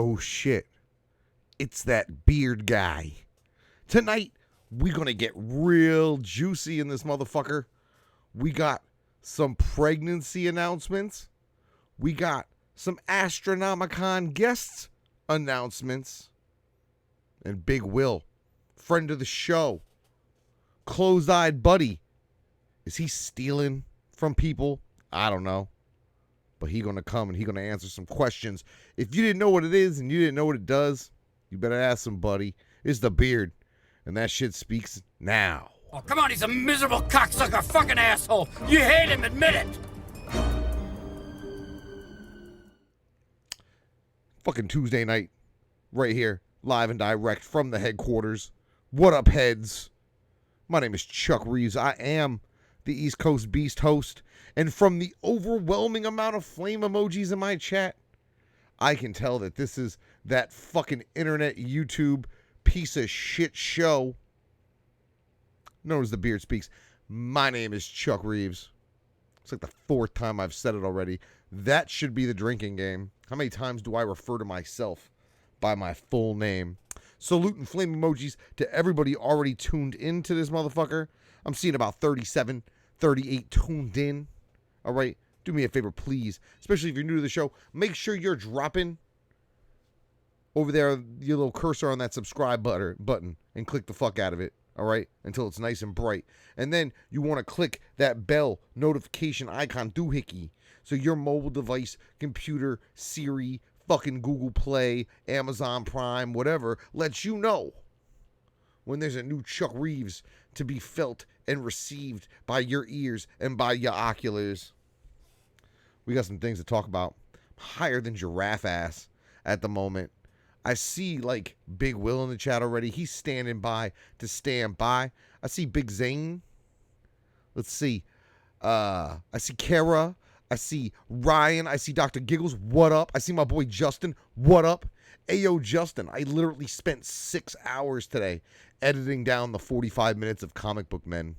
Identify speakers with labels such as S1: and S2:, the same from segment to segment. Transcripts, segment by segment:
S1: Oh shit, it's that beard guy. Tonight, we're gonna get real juicy in this motherfucker. We got some pregnancy announcements. We got some Astronomicon guests announcements. And Big Will, friend of the show, closed-eyed buddy. Is he stealing from people? I don't know. But he gonna come and he gonna answer some questions. If you didn't know what it is and you didn't know what it does, you better ask somebody. It's the beard. And that shit speaks now.
S2: Oh, come on, he's a miserable cocksucker fucking asshole. You hate him, admit it.
S1: Fucking Tuesday night, right here, live and direct from the headquarters. What up, heads? My name is Chuck Reeves. I am the East Coast Beast host. And from the overwhelming amount of flame emojis in my chat, I can tell that this is that fucking internet YouTube piece of shit show known as the BeardSpeaks. My name is Chuck Reeves. It's like the fourth time I've said it already. That should be the drinking game. How many times do I refer to myself by my full name? Salute and flame emojis to everybody already tuned into this motherfucker. I'm seeing about 37, 38 tuned in. All right, do me a favor, please. Especially if you're new to the show, make sure you're dropping over there your little cursor on that subscribe button and click the fuck out of it. All right, until it's nice and bright. And then you want to click that bell notification icon doohickey so your mobile device, computer, Siri, fucking Google Play, Amazon Prime, whatever, lets you know when there's a new Chuck Reeves to be felt and received by your ears and by your oculars. We got some things to talk about. I'm higher than giraffe ass at the moment. I see, like, Big Will in the chat already. He's standing by to stand by. I see Big Zane. Let's see. I see Kara. I see Ryan. I see Dr. Giggles. What up? I see my boy Justin. What up? Ayo, Justin. I literally spent 6 hours today editing down the 45 minutes of Comic Book Men.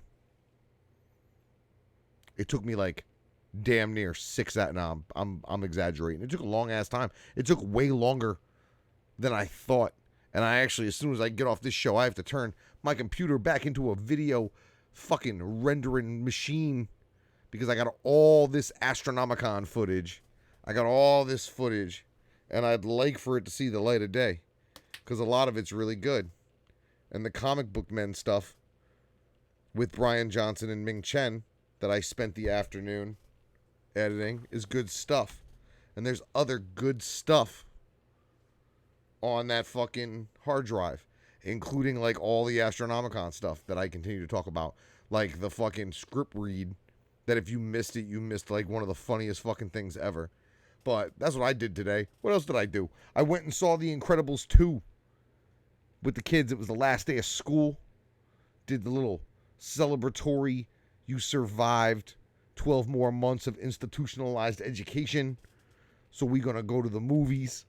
S1: It took me, like, damn near 6 hours. No, I'm exaggerating. It took a long-ass time. It took way longer than I thought. And I actually, as soon as I get off this show, I have to turn my computer back into a video fucking rendering machine because I got all this Astronomicon footage. I got all this footage, and I'd like for it to see the light of day because a lot of it's really good. And the Comic Book Men stuff with Brian Johnson and Ming Chen that I spent the afternoon editing is good stuff. And there's other good stuff on that fucking hard drive, including like all the Astronomicon stuff that I continue to talk about, like the fucking script read that if you missed it, you missed like one of the funniest fucking things ever. But that's what I did today. What else did I do? I went and saw The Incredibles 2 with the kids. It was the last day of school. Did the little celebratory, you survived 12 more months of institutionalized education, so we're gonna go to the movies.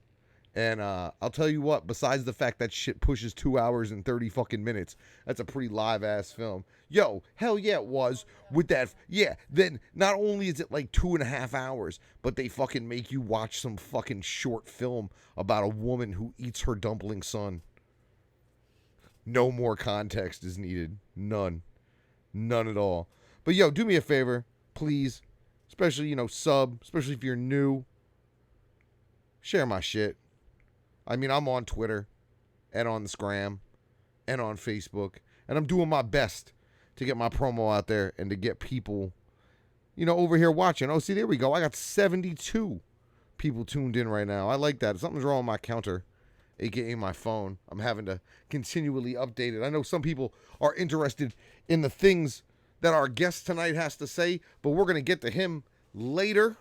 S1: And I'll tell you what, besides the fact that shit pushes 2 hours and 30 fucking minutes, that's a pretty live-ass film. Yo, hell yeah, it was. With that, yeah, then not only is it like 2.5 hours, but they fucking make you watch some fucking short film about a woman who eats her dumpling son. No more context is needed. None. None at all. But yo, do me a favor, please. Especially, you know, sub, especially if you're new. Share my shit. I mean, I'm on Twitter and on the Scram and on Facebook, and I'm doing my best to get my promo out there and to get people, you know, over here watching. Oh, see, there we go. I got 72 people tuned in right now. I like that. Something's wrong with my counter, aka my phone. I'm having to continually update it. I know some people are interested in the things that our guest tonight has to say, but we're going to get to him later.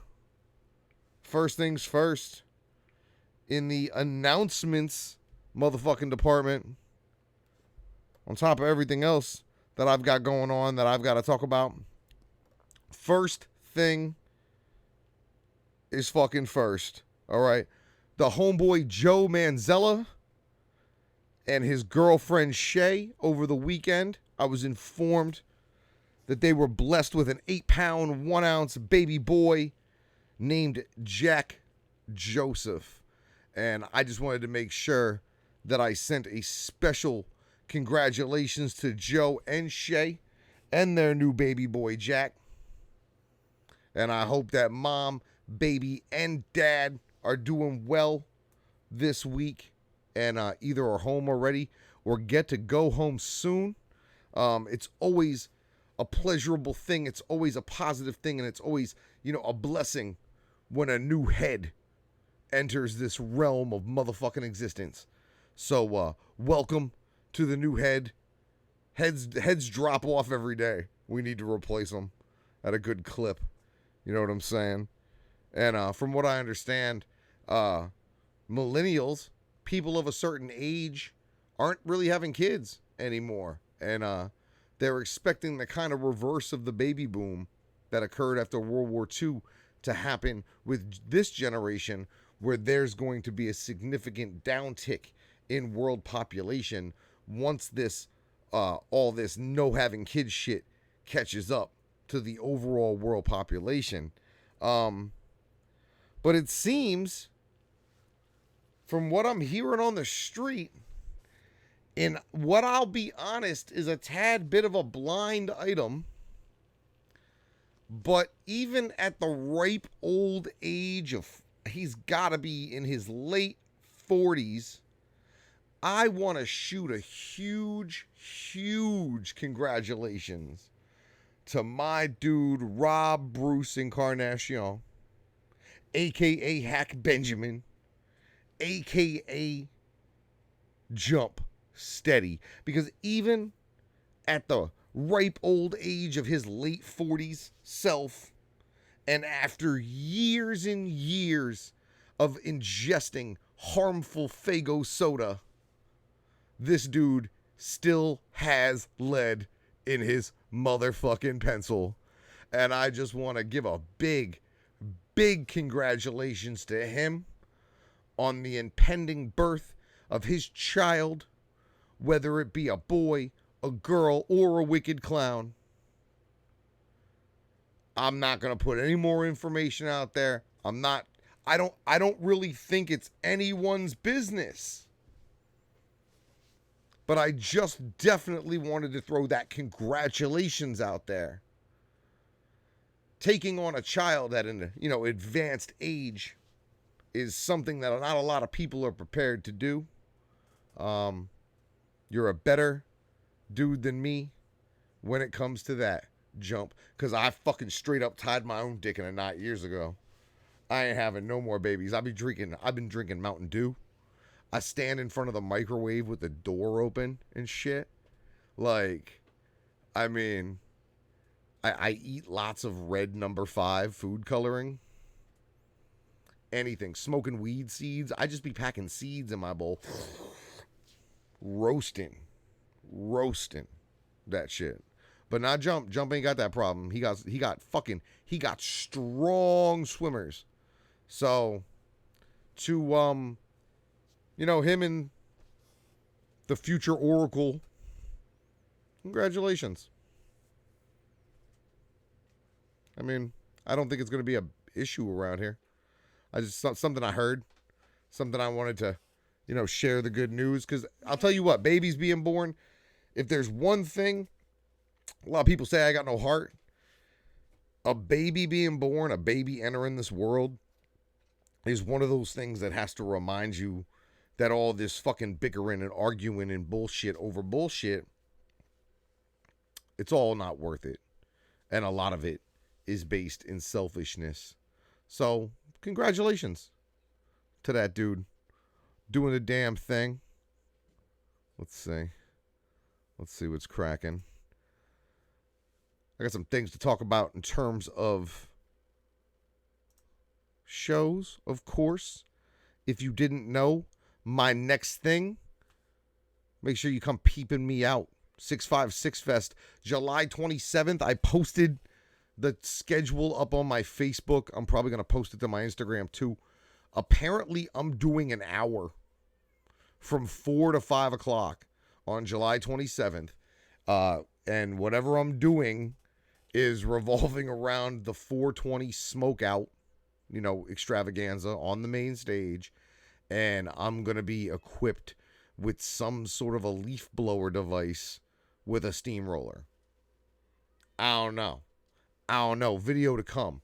S1: First things first. In the announcements motherfucking department, on top of everything else that I've got going on that I've got to talk about, first thing is fucking first, all right? The homeboy Joe Manzella and his girlfriend Shay over the weekend, I was informed that they were blessed with an 8-pound, 1-ounce baby boy named Jack Joseph. And I just wanted to make sure that I sent a special congratulations to Joe and Shay and their new baby boy, Jack. And I hope that mom, baby, and dad are doing well this week and either are home already or get to go home soon. It's always a pleasurable thing. It's always a positive thing. And it's always, a blessing when a new head enters this realm of motherfucking existence. So, welcome to the new head. Heads drop off every day. We need to replace them at a good clip. You know what I'm saying? And from what I understand, millennials, people of a certain age, aren't really having kids anymore. And they're expecting the kind of reverse of the baby boom that occurred after World War II to happen with this generation, where there's going to be a significant downtick in world population once this all this no having kids shit catches up to the overall world population. But it seems, from what I'm hearing on the street, in what I'll be honest is a tad bit of a blind item, but even at the ripe old age of, he's got to be in his late 40s, I want to shoot a huge, huge congratulations to my dude Rob Bruce Encarnacion, a.k.a. Hack Benjamin, a.k.a. Jump Steady. Because even at the ripe old age of his late 40s self, and after years and years of ingesting harmful Faygo soda, this dude still has lead in his motherfucking pencil. And I just want to give a big, big congratulations to him on the impending birth of his child, whether it be a boy, a girl, or a wicked clown. I'm not going to put any more information out there. I don't really think it's anyone's business. But I just definitely wanted to throw that congratulations out there. Taking on a child at an, advanced age is something that not a lot of people are prepared to do. You're a better dude than me when it comes to that, Jump. Because I fucking straight up tied my own dick in a knot years ago. I ain't having no more babies. I've been drinking Mountain Dew. I stand in front of the microwave with the door open and shit. Like, I mean, I eat lots of red number 5 food coloring. Anything. Smoking weed seeds. I just be packing seeds in my bowl. Roasting that shit. But not Jump. Jump ain't got that problem. He got strong swimmers. So, to, him and the future Oracle, congratulations. I mean, I don't think it's going to be a issue around here. Something I heard, something I wanted to, share the good news. Because I'll tell you what, babies being born, if there's one thing, a lot of people say I got no heart. A baby being born, a baby entering this world, is one of those things that has to remind you that all this fucking bickering and arguing and bullshit over bullshit, it's all not worth it. And a lot of it is based in selfishness. So, congratulations to that dude doing the damn thing. Let's see what's cracking. I got some things to talk about in terms of shows, of course. If you didn't know, my next thing, make sure you come peeping me out. 656 Fest, July 27th. I posted the schedule up on my Facebook. I'm probably going to post it to my Instagram too. Apparently, I'm doing an hour from 4 to 5 o'clock on July 27th. And whatever I'm doing is revolving around the 420 Smokeout, extravaganza on the main stage. and I'm going to be equipped with some sort of a leaf blower device with a steamroller. I don't know. Video to come.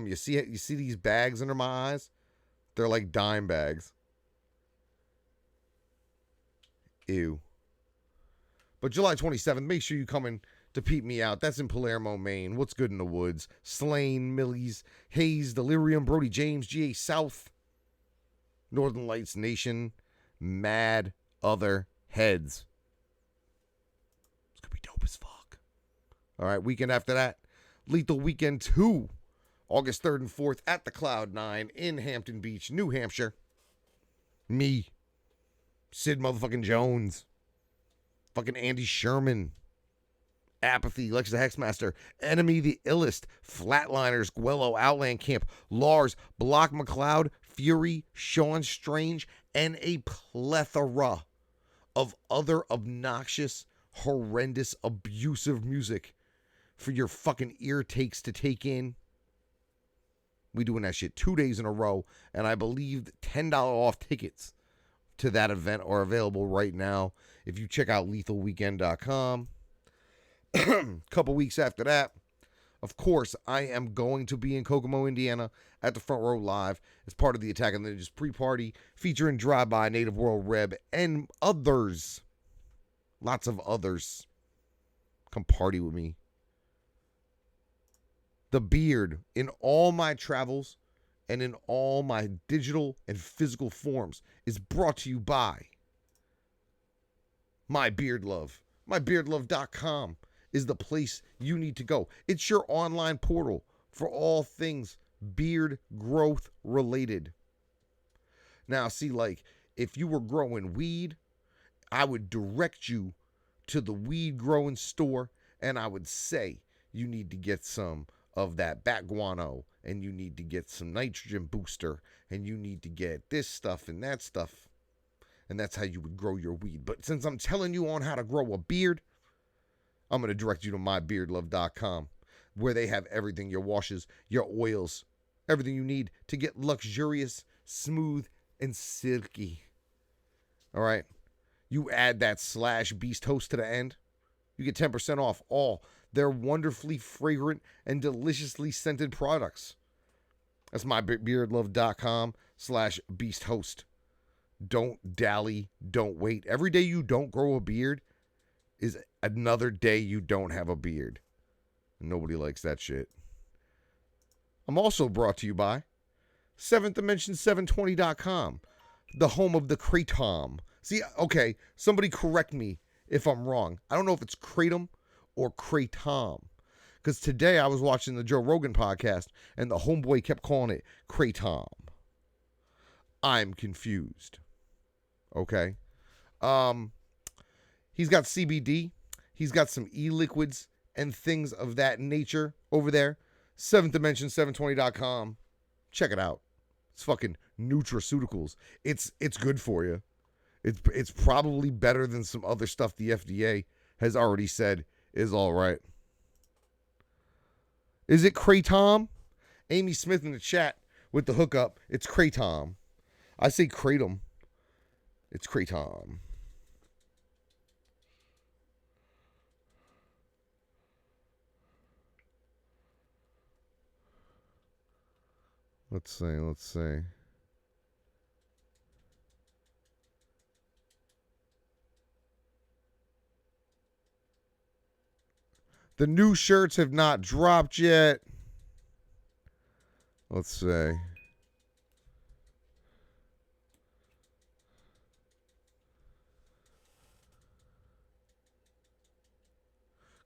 S1: You see it? You see these bags under my eyes? They're like dime bags. Ew. But July 27th, make sure you come in to peep me out. That's in Palermo, Maine. What's good in the woods? Slane, Millies, Hayes, Delirium, Brody James, GA South, Northern Lights Nation, Mad Other Heads. It's going to be dope as fuck. All right, weekend after that, Lethal Weekend 2, August 3rd and 4th at the Cloud 9 in Hampton Beach, New Hampshire. Me, Sid motherfucking Jones, fucking Andy Sherman, Apathy, Lex the Hexmaster, Enemy the Illest, Flatliners, Guello, Outland Camp, Lars, Block McLeod, Fury, Sean Strange, and a plethora of other obnoxious, horrendous, abusive music for your fucking ear takes to take in. We doing that shit 2 days in a row, and I believe $10 off tickets to that event are available right now if you check out lethalweekend.com. Couple weeks after that, of course, I am going to be in Kokomo, Indiana at the Front Row Live as part of the Attack on the Ninjas pre-party featuring Drive-By, Native World Reb, and others. Lots of others. Come party with me. The Beard, in all my travels and in all my digital and physical forms, is brought to you by My Beard Love. MyBeardLove.com is the place you need to go. It's your online portal for all things beard growth related. Now, see, like, if you were growing weed, I would direct you to the weed growing store, and I would say you need to get some of that bat guano, and you need to get some nitrogen booster, and you need to get this stuff and that stuff. And that's how you would grow your weed. But since I'm telling you on how to grow a beard, I'm going to direct you to mybeardlove.com, where they have everything, your washes, your oils, everything you need to get luxurious, smooth, and silky. All right? You add that /Beast Host to the end, you get 10% off all their wonderfully fragrant and deliciously scented products. That's mybeardlove.com /Beast Host. Don't dally, don't wait. Every day you don't grow a beard is another day you don't have a beard. Nobody likes that shit. I'm also brought to you by 7th Dimension 720.com, the home of the Kratom. See, okay, somebody correct me if I'm wrong. I don't know if it's Kratom or Kratom. Because today I was watching the Joe Rogan podcast and the homeboy kept calling it Kratom. I'm confused. Okay. He's got CBD. He's got some e-liquids and things of that nature over there. 7th Dimension 720.com. Check it out. It's fucking nutraceuticals. It's good for you. It's probably better than some other stuff the FDA has already said is all right. Is it Kratom? Amy Smith in the chat with the hookup. It's Kratom. I say Kratom. It's Kratom. Let's see. The new shirts have not dropped yet. Let's see.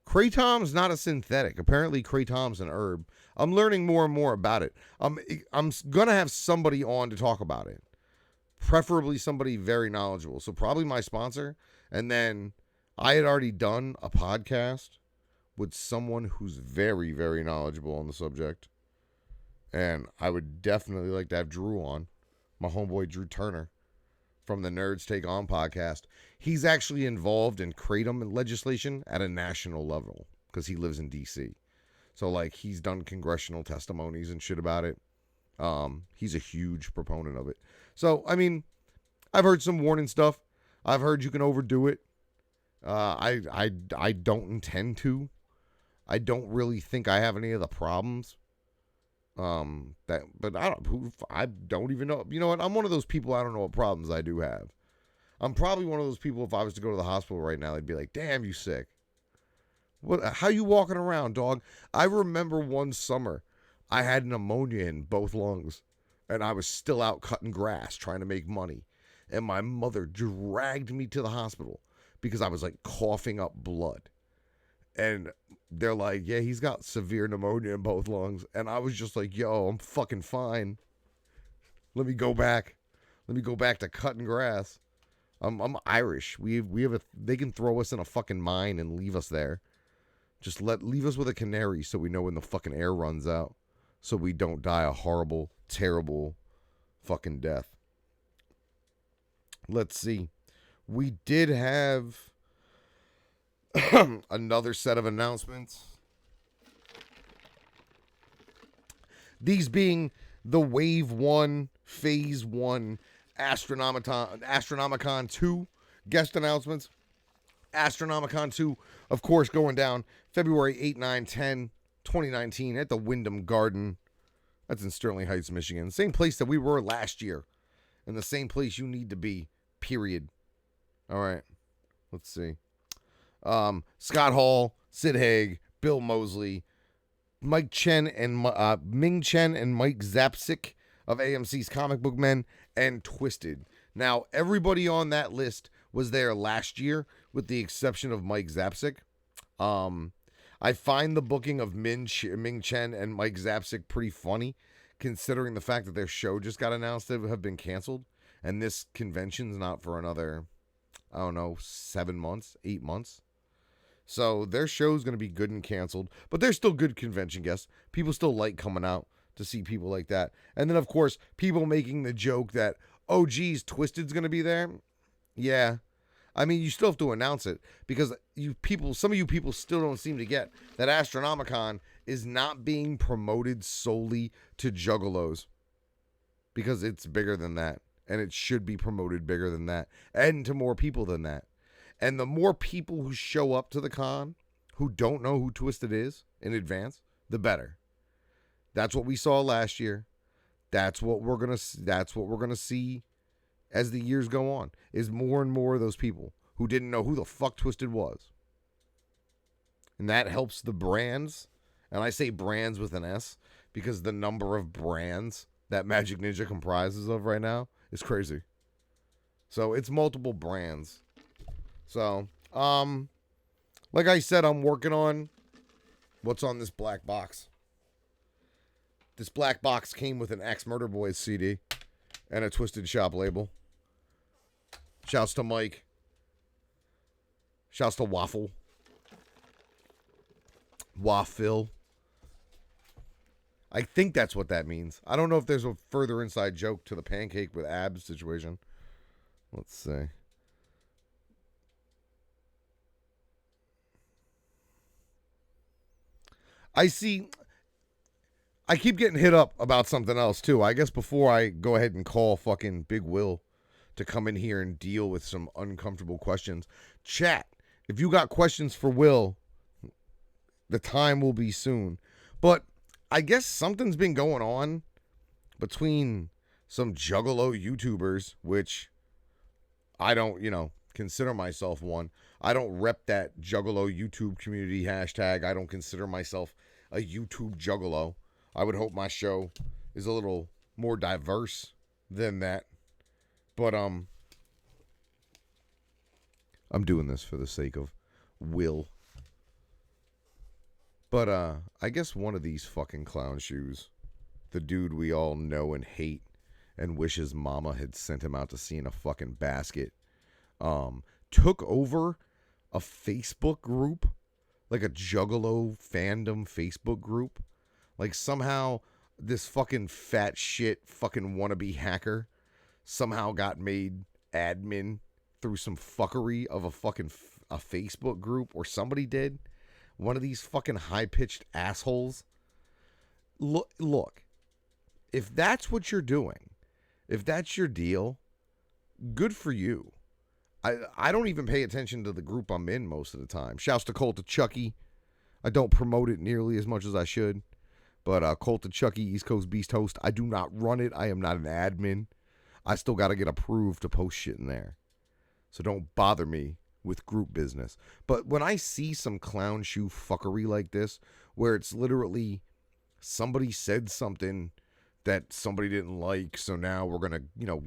S1: Kratom's not a synthetic. Apparently, Kratom's an herb. I'm learning more and more about it. I'm going to have somebody on to talk about it. Preferably somebody very knowledgeable. So probably my sponsor. And then I had already done a podcast with someone who's very, very knowledgeable on the subject. And I would definitely like to have Drew on. My homeboy Drew Turner from the Nerds Take On podcast. He's actually involved in kratom legislation at a national level because he lives in D.C. So, like, he's done congressional testimonies and shit about it. He's a huge proponent of it. So, I mean, I've heard some warning stuff. I've heard you can overdo it. I don't intend to. I don't really think I have any of the problems. But I don't even know. You know what? I'm one of those people. I don't know what problems I do have. I'm probably one of those people. If I was to go to the hospital right now, they'd be like, "Damn, you sick? What? How you walking around, dog?" I remember one summer, I had pneumonia in both lungs, and I was still out cutting grass trying to make money, and my mother dragged me to the hospital because I was like coughing up blood. And they're like, yeah, he's got severe pneumonia in both lungs. And I was just like, yo, I'm fucking fine. Let me go back. Let me go back to cutting grass. I'm Irish. They can throw us in a fucking mine and leave us there. Just leave us with a canary so we know when the fucking air runs out. So we don't die a horrible, terrible fucking death. Let's see. We did have another set of announcements. These being the Wave 1, Phase 1, Astronomicon 2 guest announcements. Astronomicon 2, of course, going down February 8, 9, 10, 2019 at the Wyndham Garden. That's in Sterling Heights, Michigan. Same place that we were last year. And the same place you need to be, period. All right. Let's see. Scott Hall, Sid Haig, Bill Moseley, Ming Chen and Mike Zapsik of AMC's Comic Book Men, and Twisted. Now, everybody on that list was there last year, with the exception of Mike Zapsik. I find the booking of Ming Chen and Mike Zapsik pretty funny, considering the fact that their show just got announced to have been canceled, and this convention's not for another, I don't know, 7 months, 8 months. So their show's going to be good and canceled, but they're still good convention guests. People still like coming out to see people like that. And then, of course, people making the joke that, oh, geez, Twisted's going to be there. Yeah. I mean, you still have to announce it because some of you people still don't seem to get that Astronomicon is not being promoted solely to juggalos because it's bigger than that. And it should be promoted bigger than that and to more people than that. And the more people who show up to the con who don't know who Twisted is in advance, the better. That's what we saw last year. That's what we're gonna see as the years go on. Is more and more of those people who didn't know who the fuck Twisted was. And that helps the brands. And I say brands with an S because the number of brands that Magic Ninja comprises of right now is crazy. So it's multiple brands. So, like I said, I'm working on what's on this black box. This black box came with an Axe Murder Boys CD and a Twisted Shop label. Shouts to Mike. Shouts to Waffle. Waffle. I think that's what that means. I don't know if there's a further inside joke to the pancake with abs situation. Let's see. I keep getting hit up about something else, too. I guess before I go ahead and call fucking Big Will to come in here and deal with some uncomfortable questions. Chat, if you got questions for Will, the time will be soon. But I guess something's been going on between some juggalo YouTubers, which I don't, consider myself one. I don't rep that juggalo YouTube community hashtag. I don't consider myself a YouTube juggalo. I would hope my show is a little more diverse than that. But I'm doing this for the sake of Will. But I guess one of these fucking clown shoes, the dude we all know and hate and wish his mama had sent him out to sea in a fucking basket, took over a Facebook group, like a juggalo fandom Facebook group. Like somehow this fucking fat shit fucking wannabe hacker somehow got made admin through some fuckery of a Facebook group, or somebody did. One of these fucking high-pitched assholes. Look, if that's what you're doing, If that's your deal, good for you. I don't even pay attention to the group I'm in most of the time. Shouts to CHUCKY. I don't promote it nearly as much as I should. But CHUCKY, East Coast Beast host, I do not run it. I am not an admin. I still got to get approved to post shit in there. So don't bother me with group business. But when I see some clown shoe fuckery like this, where it's literally somebody said something that somebody didn't like, so now we're going to,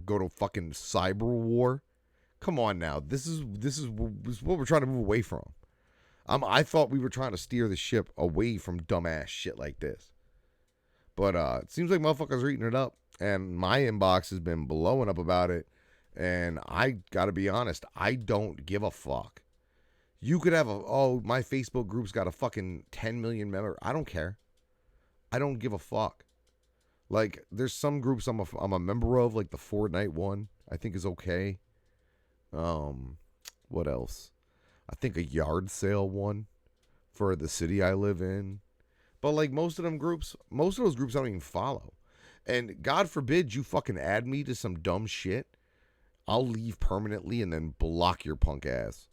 S1: go to fucking cyber war. Come on now. This is what we're trying to move away from. I thought we were trying to steer the ship away from dumbass shit like this. But it seems like motherfuckers are eating it up. And my inbox has been blowing up about it. And I got to be honest, I don't give a fuck. You could have my Facebook group's got a fucking 10 million member. I don't care. I don't give a fuck. Like, there's some groups I'm a member of, like the Fortnite one, I think is okay. What else? I think a yard sale one for the city I live in. But like most of those groups I don't even follow. And God forbid you fucking add me to some dumb shit. I'll leave permanently and then block your punk ass.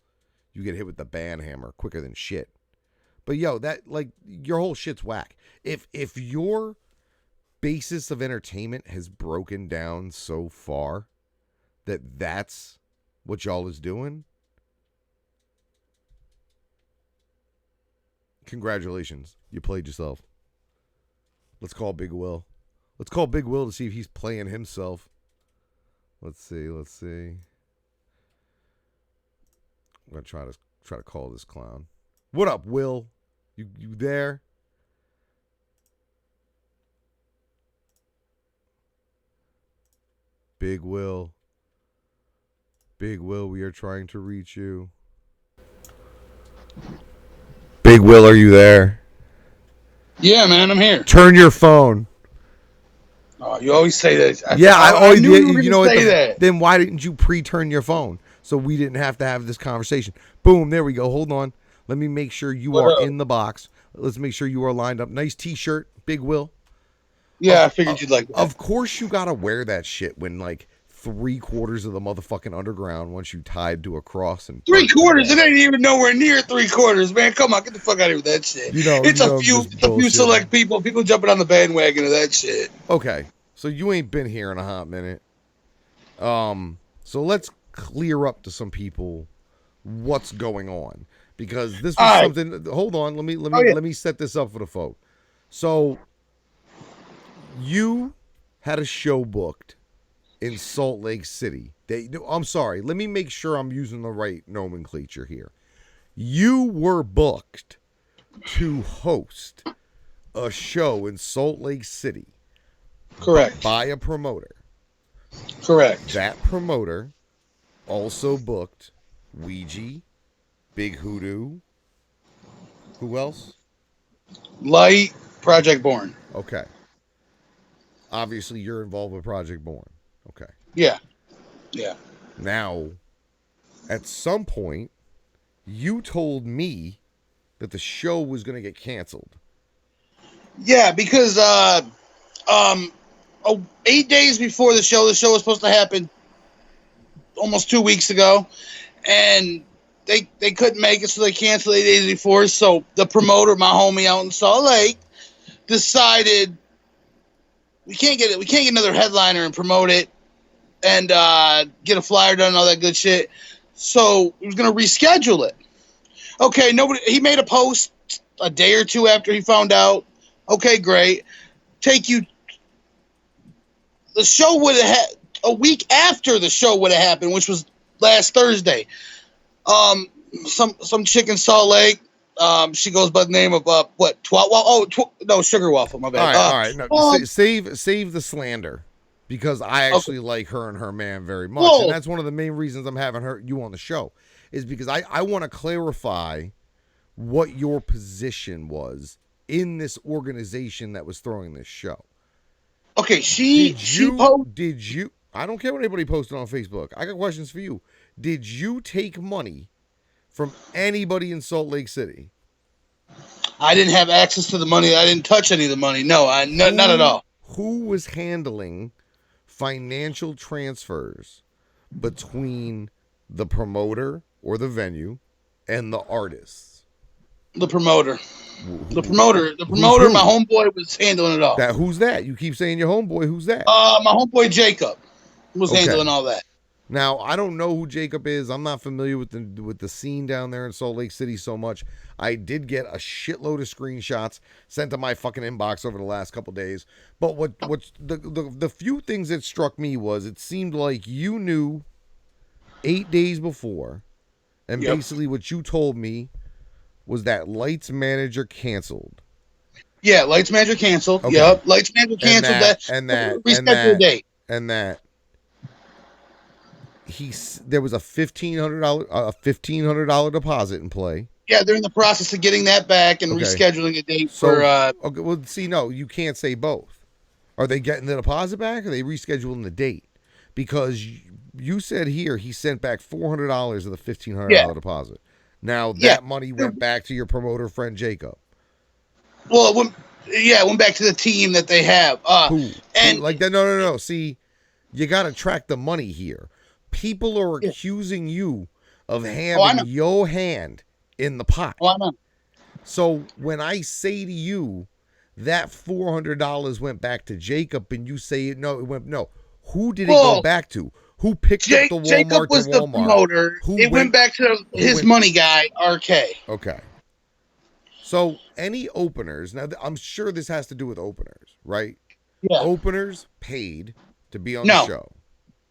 S1: You get hit with the ban hammer quicker than shit. But yo, that, like, your whole shit's whack. If your basis of entertainment has broken down so far that's what y'all is doing, congratulations. You played yourself. Let's call Big Will. Let's call Big Will to see if he's playing himself. Let's see. I'm gonna try to call this clown. What up, Will? You there? Big Will. Big Will, we are trying to reach you. Big Will, are you there?
S3: Yeah, man, I'm here.
S1: Turn your phone.
S3: Oh, you always say that.
S1: I
S3: knew you were going to say that.
S1: Then why didn't you pre-turn your phone so we didn't have to have this conversation? Boom, there we go. Hold on. Let me make sure you are in the box. Let's make sure you are lined up. Nice T-shirt, Big Will.
S3: Yeah, I figured you'd like that.
S1: Of course you got to wear that shit when, like, 3/4 of the motherfucking underground once you tied to a cross. And
S3: 3/4? It ain't even nowhere near 3/4, man. Come on, get the fuck out of here with that shit. It's a few select people jumping on the bandwagon of that shit.
S1: Okay, so you ain't been here in a hot minute. So let's clear up to some people what's going on, because this was something. Hold on, let me set this up for the folk. So you had a show booked in Salt Lake City. I'm sorry. Let me make sure I'm using the right nomenclature here. You were booked to host a show in Salt Lake City.
S3: Correct.
S1: By a promoter.
S3: Correct.
S1: That promoter also booked Ouija, Big Hoodoo. Who else?
S3: Light, Project Born.
S1: Okay. Obviously, you're involved with Project Born. Okay.
S3: Yeah.
S1: Now, at some point, you told me that the show was going to get canceled.
S3: Yeah, because 8 days before the show was supposed to happen almost 2 weeks ago, and they couldn't make it, so they canceled 8 days before. So the promoter, my homie out in Salt Lake, decided we can't get another headliner and promote it and get a flyer done and all that good shit. So he was gonna reschedule it. Okay, he made a post a day or two after he found out. Okay, great. The show would have had a week after the show would have happened, which was last Thursday. Some chick in Salt Lake. She goes by the name of Sugar Waffle. My bad.
S1: All right. No, save the slander, because I actually like her and her man very much, and that's one of the main reasons I'm having you on the show, is because I want to clarify what your position was in this organization that was throwing this show.
S3: Okay,
S1: did you? I don't care what anybody posted on Facebook. I got questions for you. Did you take money from anybody in Salt Lake City?
S3: I didn't have access to the money. I didn't touch any of the money. No, not at all.
S1: Who was handling financial transfers between the promoter or the venue and the artists?
S3: The promoter.
S1: Who-
S3: The promoter. The
S1: who's
S3: promoter.
S1: who?
S3: My homeboy was handling it all.
S1: Who's that? You keep saying your homeboy. Who's that?
S3: My homeboy Jacob was
S1: Okay.
S3: handling all that.
S1: Now, I don't know who Jacob is. I'm not familiar with the scene down there in Salt Lake City so much. I did get a shitload of screenshots sent to my fucking inbox over the last couple days. But what's the few things that struck me was it seemed like you knew 8 days before, and
S3: Yep.
S1: basically what you told me was that Lights Manager canceled.
S3: Yeah, Lights Manager canceled.
S1: Okay.
S3: Yep, Lights Manager canceled rescheduled date.
S1: And that there was a $1,500 deposit in play.
S3: Yeah, they're in the process of getting that back and
S1: Okay.
S3: rescheduling a date
S1: So,
S3: for.
S1: okay, well, see, no, you can't say both. Are they getting the deposit back, or are they rescheduling the date? Because you said here he sent back $400 of the $1,500 deposit. Now that money went back to your promoter friend Jacob.
S3: Well, it went back to the team that they have.
S1: Who like that? No. See, you got to track the money here. People are accusing you of having your hand in the pot.
S3: Oh, I know.
S1: So when I say to you that $400 went back to Jacob, and you say no, who did it go back to? Who picked up the Walmart?
S3: Jacob was the promoter. It went back to his money guy, RK.
S1: Okay. So any openers, now I'm sure this has to do with openers, right?
S3: Yeah.
S1: Openers paid to be on the show.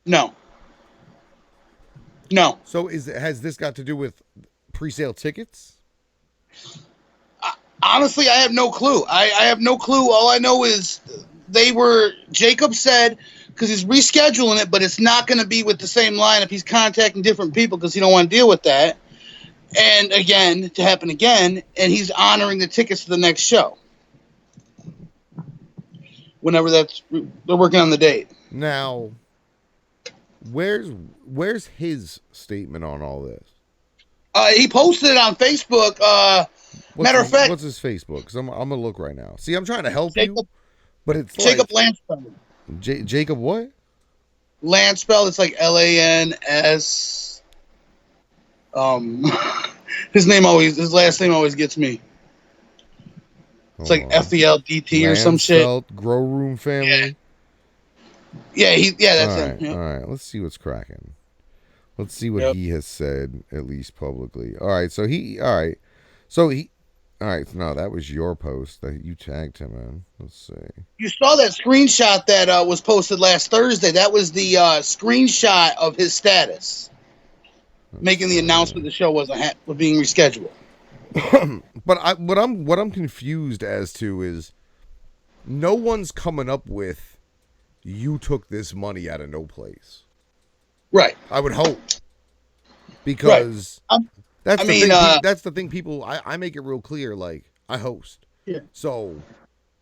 S3: No.
S1: So has this got to do with pre-sale tickets?
S3: Honestly, I have no clue. I have no clue. All I know is Jacob said, because he's rescheduling it, but it's not going to be with the same lineup. He's contacting different people because he don't want to deal with that. And again, to happen again, and he's honoring the tickets to the next show. Whenever they're working on the date.
S1: Now, where's his statement on all this?
S3: He posted it on Facebook. Matter of fact,
S1: what's his Facebook? Because I'm gonna look right now. See, I'm trying to help
S3: Jacob,
S1: you, but it's
S3: Jacob
S1: like,
S3: Lanspell.
S1: Jacob what?
S3: Lanspell. It's like LANS. His last name always gets me. It's like FELDT or some shit.
S1: Grow Room Family.
S3: Yeah, that's him. Yeah.
S1: All right, let's see what's cracking. Let's see what he has said, at least publicly. All right, so no, that was your post that you tagged him in. Let's see.
S3: You saw that screenshot that was posted last Thursday. That was the screenshot of his status, making the announcement the show was being rescheduled.
S1: But what I'm confused as to is no one's coming up with you took this money out of no place.
S3: Right.
S1: I would hope. Because that's the thing people I make it real clear, like I host.
S3: Yeah.
S1: So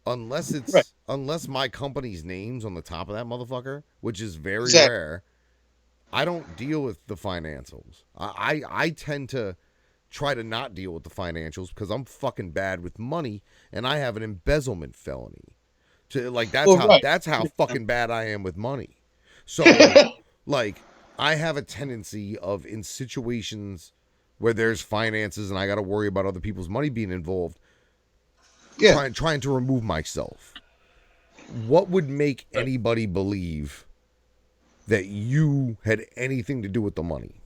S1: unless my company's name's on the top of that motherfucker, which is very rare, I don't deal with the financials. I tend to try to not deal with the financials because I'm fucking bad with money and I have an embezzlement felony. That's how fucking bad I am with money. So like I have a tendency of, in situations where there's finances and I got to worry about other people's money being involved, trying to remove myself. What would make anybody believe that you had anything to do with the money?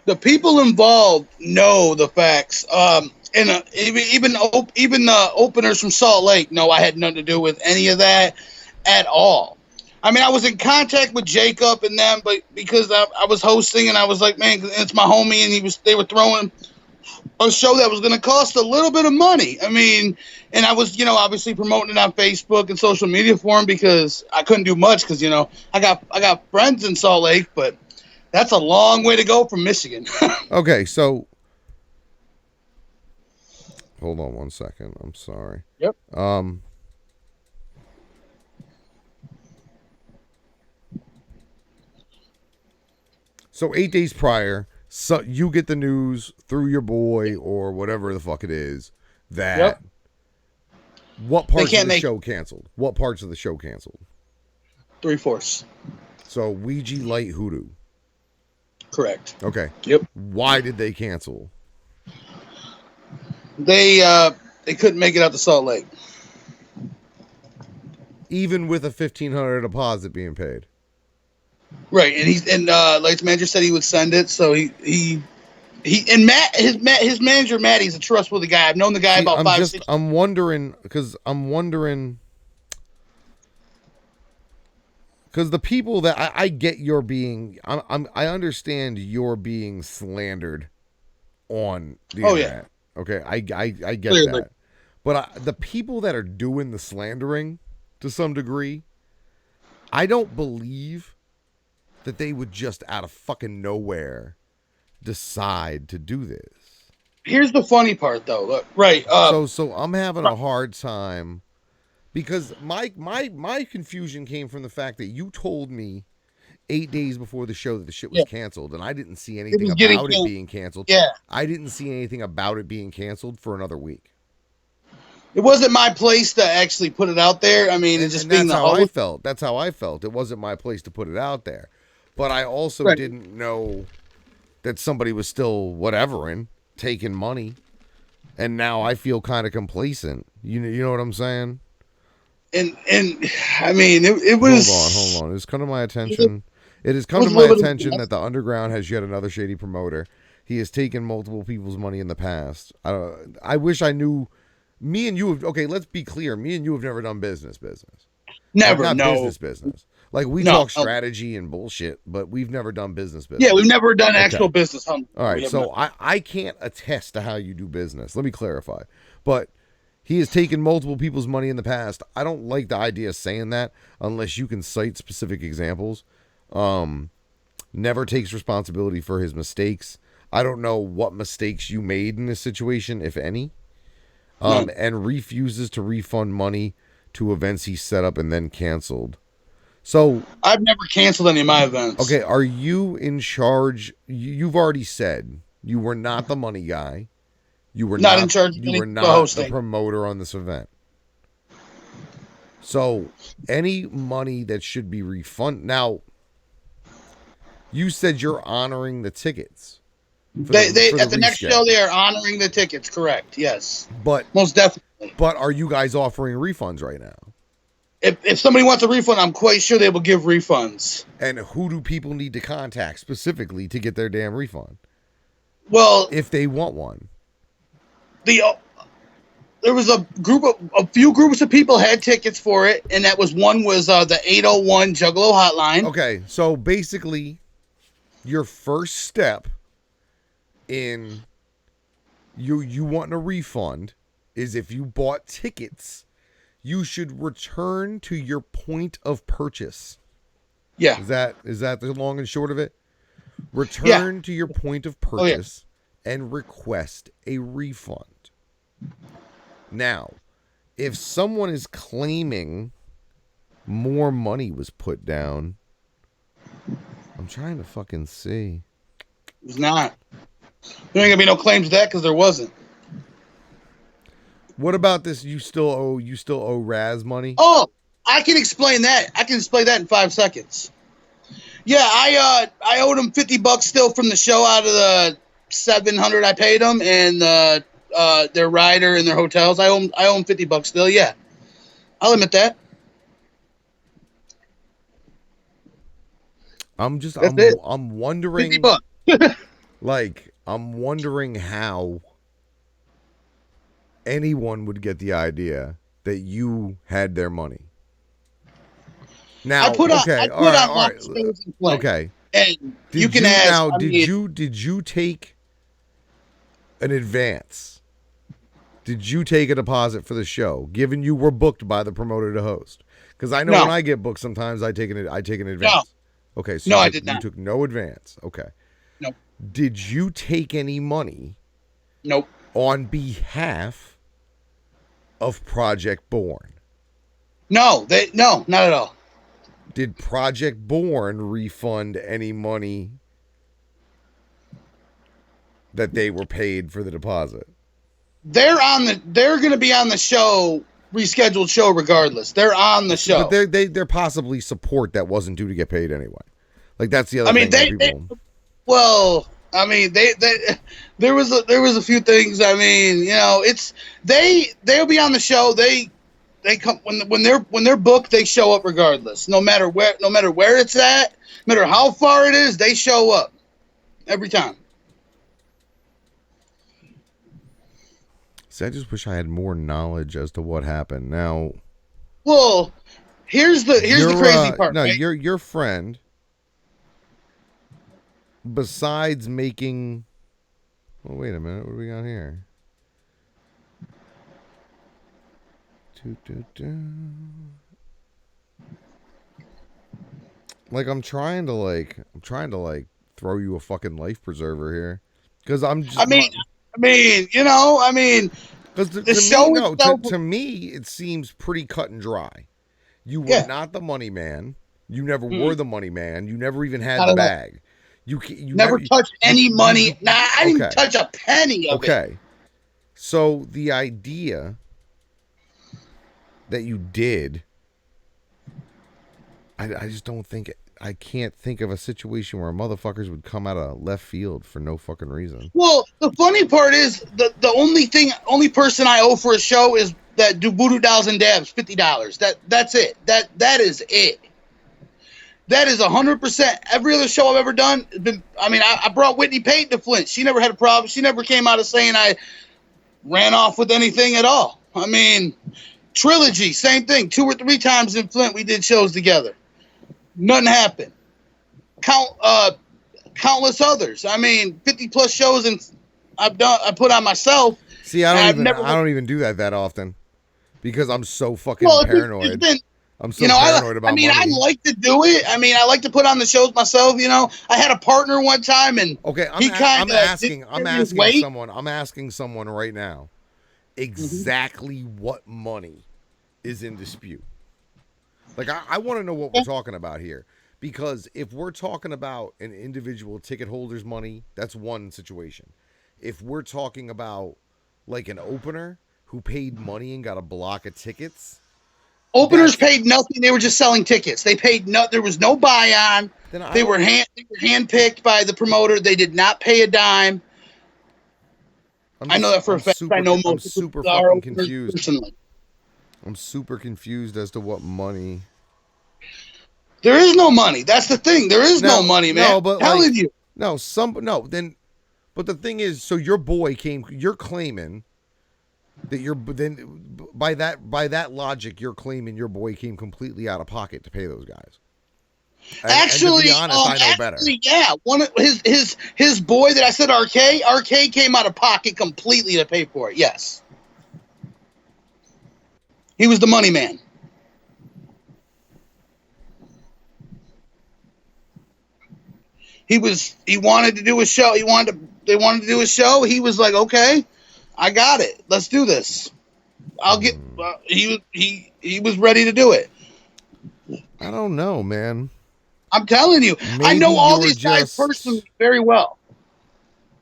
S3: The people involved know the facts. And even the openers from Salt Lake know I had nothing to do with any of that at all. I mean, I was in contact with Jacob and them, but because I was hosting and I was like, man, it's my homie, and they were throwing a show that was going to cost a little bit of money. I mean, and I was, obviously promoting it on Facebook and social media for him because I couldn't do much because, I got friends in Salt Lake, but that's a long way to go from Michigan.
S1: Okay, so hold on one second. I'm sorry.
S3: Yep.
S1: So 8 days prior, so you get the news through your boy or whatever the fuck it is that What parts
S3: can't
S1: of the
S3: make
S1: show canceled? What parts of the show canceled?
S3: 3/4.
S1: So Ouija Light Hoodoo.
S3: Correct.
S1: Okay.
S3: Yep.
S1: Why did they cancel?
S3: They couldn't make it out to Salt Lake.
S1: Even with a $1,500 deposit being paid.
S3: Right, and like the manager said he would send it, so he and his manager Maddie's a trustworthy guy. I've known the guy about 5-6 years.
S1: I'm wondering because the people that I get you're being I understand you're being slandered on the internet. Okay, I get
S3: Clearly.
S1: that, but the people that are doing the slandering to some degree, I don't believe that they would just out of fucking nowhere decide to do this.
S3: Here's the funny part, though. Look, right.
S1: So I'm having a hard time because my confusion came from the fact that you told me 8 days before the show that the shit was canceled, and I didn't see anything about it being canceled.
S3: Yeah.
S1: I didn't see anything about it being canceled for another week.
S3: It wasn't my place to actually put it out there. I mean, it's just being the host.
S1: I felt. That's how I felt. It wasn't my place to put it out there. But I also didn't know that somebody was still whatevering, taking money. And now I feel kind of complacent. You know what I'm saying?
S3: And I mean, it was...
S1: Hold on. It's come to my attention. It has come to my attention that the Underground has yet another shady promoter. He has taken multiple people's money in the past. I wish I knew... Me and you have... Okay, let's be clear. Me and you have never done business.
S3: Never,
S1: like,
S3: no.
S1: Business. Like, we talk strategy and bullshit, but we've never done business.
S3: Yeah, we've never done actual business.
S1: All right, so I can't attest to how you do business. Let me clarify. But he has taken multiple people's money in the past. I don't like the idea of saying that unless you can cite specific examples. Never takes responsibility for his mistakes. I don't know what mistakes you made in this situation, if any. And refuses to refund money to events he set up and then canceled. So
S3: I've never canceled any of my events.
S1: Okay, are you in charge? You've already said you were not the money guy. You were not in charge. You were not the promoter on this event. So any money that should be refunded. Now, you said you're honoring the tickets.
S3: They at the next show they are honoring the tickets. Correct. Yes.
S1: But
S3: most definitely.
S1: But are you guys offering refunds right now?
S3: If somebody wants a refund, I'm quite sure they will give refunds.
S1: And who do people need to contact specifically to get their damn refund?
S3: Well,
S1: if they want one,
S3: there was a few groups of people had tickets for it, and that was the 801 Juggalo hotline.
S1: Okay, so basically, your first step in you wanting a refund is if you bought tickets. You should return to your point of purchase.
S3: Yeah.
S1: Is that the long and short of it? Return to your point of purchase and request a refund. Now, if someone is claiming more money was put down, I'm trying to fucking see.
S3: It's not. There ain't gonna be no claims to that because there wasn't.
S1: What about this? You still owe Raz money?
S3: Oh, I can explain that. I can explain that in 5 seconds. Yeah, I owed him $50 still from the show out of the $700 I paid them, and their rider and their hotels. I owe them $50 still. Yeah, I'll admit that.
S1: I'm wondering.
S3: $50.
S1: I'm wondering how anyone would get the idea that you had their money. Now, okay.
S3: And you can ask.
S1: Now, did you take an advance? Did you take a deposit for the show, given you were booked by the promoter to host? Because I know when I get booked, sometimes I take an advance.
S3: No.
S1: Okay, so
S3: I did not.
S1: You took no advance. Okay.
S3: Nope.
S1: Did you take any money?
S3: Nope.
S1: On behalf of Project Born?
S3: No, not at all.
S1: Did Project Born refund any money that they were paid for the deposit?
S3: They're going to be on the show rescheduled show regardless. They're on the show.
S1: But they're possibly support that wasn't due to get paid anyway. Like that's the other
S3: I mean,
S1: thing.
S3: there was a few things. I mean, you know, they'll be on the show. They come when they're booked. They show up regardless, no matter where it's at, no matter how far it is. They show up every time.
S1: See, I just wish I had more knowledge as to what happened. Now,
S3: well, here's the crazy part.
S1: No,
S3: right?
S1: your friend, besides making. Well, wait a minute. What do we got here? Like I'm trying to throw you a fucking life preserver here, because I'm just. To me, it seems pretty cut and dry. You were not the money man. You never were the money man. You never even had the bag. You
S3: never touched any money. I didn't touch a penny of it.
S1: Okay. So the idea that you did, I just don't think I can't think of a situation where motherfuckers would come out of left field for no fucking reason.
S3: Well, the funny part is the only person I owe for a show is that do voodoo dolls and dabs, $50. That's it. That is it. That is 100%. Every other show I've ever done has been. I mean, I brought Whitney Payton to Flint. She never had a problem. She never came out of saying I ran off with anything at all. I mean, Trilogy, same thing. 2 or 3 times in Flint we did shows together. Nothing happened. Countless others. I mean, 50 plus shows and I put on myself.
S1: See, I don't even do that often because I'm so fucking paranoid. I'm so paranoid about money.
S3: I like to do it. I mean, I like to put on the shows myself. You know, I had a partner one time, and I'm asking someone right now exactly what money is in dispute. Like, I want to know what we're talking about here. Because if we're talking about an individual ticket holder's money, that's one situation. If we're talking about, like, an opener who paid money and got a block of tickets. Openers paid nothing. They were just selling tickets. They paid there was no buy-on. They were handpicked by the promoter. They did not pay a dime. I know that for a fact. I know most.
S1: I'm super fucking confused. Personally. I'm super confused as to what money.
S3: There is no money. That's the thing. There is no money, man.
S1: No, but
S3: telling you.
S1: But the thing is, so your boy came. You're claiming that by that logic, you're claiming your boy came completely out of pocket to pay those guys. And to be honest, I know better.
S3: Yeah, one of his boy that I said RK came out of pocket completely to pay for it. Yes. He was the money man. He wanted to do a show. They wanted to do a show. He was like, okay, I got it. Let's do this. He was ready to do it.
S1: I don't know, man.
S3: I'm telling you, maybe I know all these guys personally very well.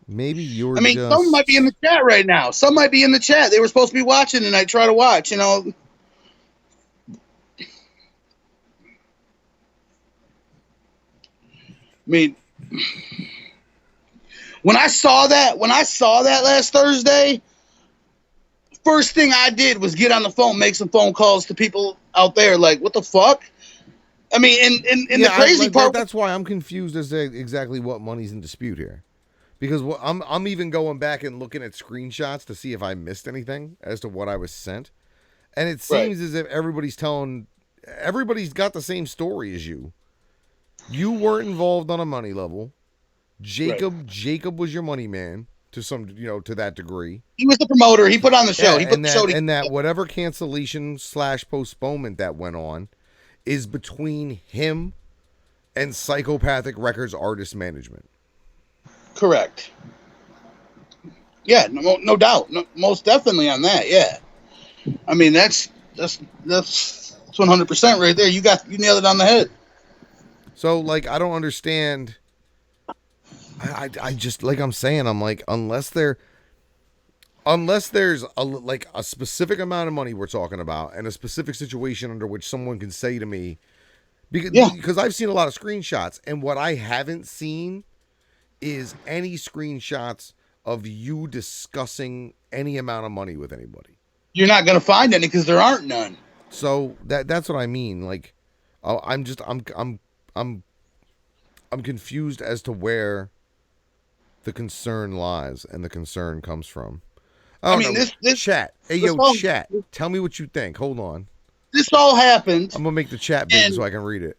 S1: Maybe you're.
S3: I mean, some might be in the chat right now. Some might be in the chat. They were supposed to be watching, and I try to watch. You know. I mean, when I saw that last Thursday, first thing I did was get on the phone, make some phone calls to people out there. Like, what the fuck? I mean, and the crazy part.
S1: That's why I'm confused as to exactly what money's in dispute here, because I'm even going back and looking at screenshots to see if I missed anything as to what I was sent, and it seems as if everybody's got the same story as you. You weren't involved on a money level. Jacob was your money man to to that degree.
S3: He was the promoter. He put on the show.
S1: And that whatever cancellation / postponement that went on is between him and Psychopathic Records Artist Management.
S3: Correct. Yeah, no doubt. No, most definitely on that. Yeah. I mean, that's 100% right there. You nailed it on the head.
S1: So, like, I don't understand. I just, like I'm saying, I'm like, unless unless there's a specific amount of money we're talking about and a specific situation under which someone can say to me, because I've seen a lot of screenshots, and what I haven't seen is any screenshots of you discussing any amount of money with anybody.
S3: You're not going to find any because there aren't none.
S1: So that's what I mean. Like, I'm confused as to where the concern lies and the concern comes from. I mean, this chat. Hey, yo, chat. Tell me what you think. Hold on.
S3: This all happened.
S1: I'm gonna make the chat big so I can read it.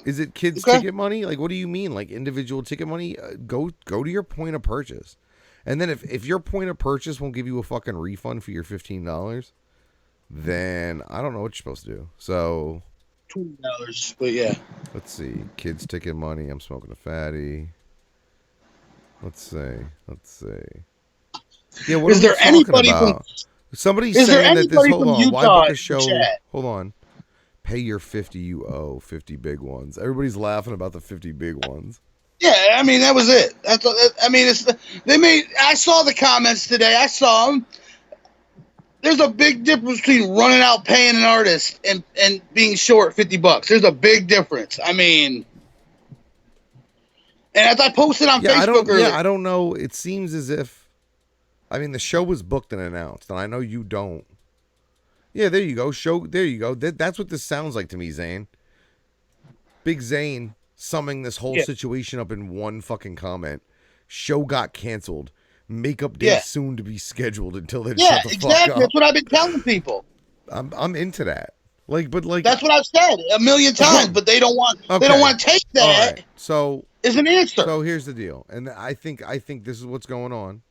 S1: Is it kids' ticket money? Like, what do you mean? Like individual ticket money? Go to your point of purchase, and then if your point of purchase won't give you a fucking refund for your $15, then I don't know what you're supposed to do. So
S3: $20, but yeah.
S1: Let's see. Kids' ticket money. I'm smoking a fatty. Let's see. Yeah, what
S3: is there anybody
S1: about? Somebody's saying that this. Hold on. Why book a show? Hold on. Pay your 50 you owe. 50 big ones. Everybody's laughing about the 50 big ones.
S3: Yeah, I mean that was it. I saw the comments today. I saw them. There's a big difference between running out paying an artist and being short $50. There's a big difference. I mean, and as I posted on Facebook earlier,
S1: I don't know. It seems as if, I mean, the show was booked and announced, and I know you don't. Yeah, there you go. There you go. That's what this sounds like to me, Zane. Big Zane summing this whole situation up in one fucking comment. Show got canceled. Makeup day soon to be scheduled until they shut the fuck up.
S3: That's what I've been telling people.
S1: I'm into that. Like that's
S3: what I've said a million times, but they don't want they don't want to take that.
S1: Right. So
S3: is an answer.
S1: So here's the deal, and I think this is what's going on.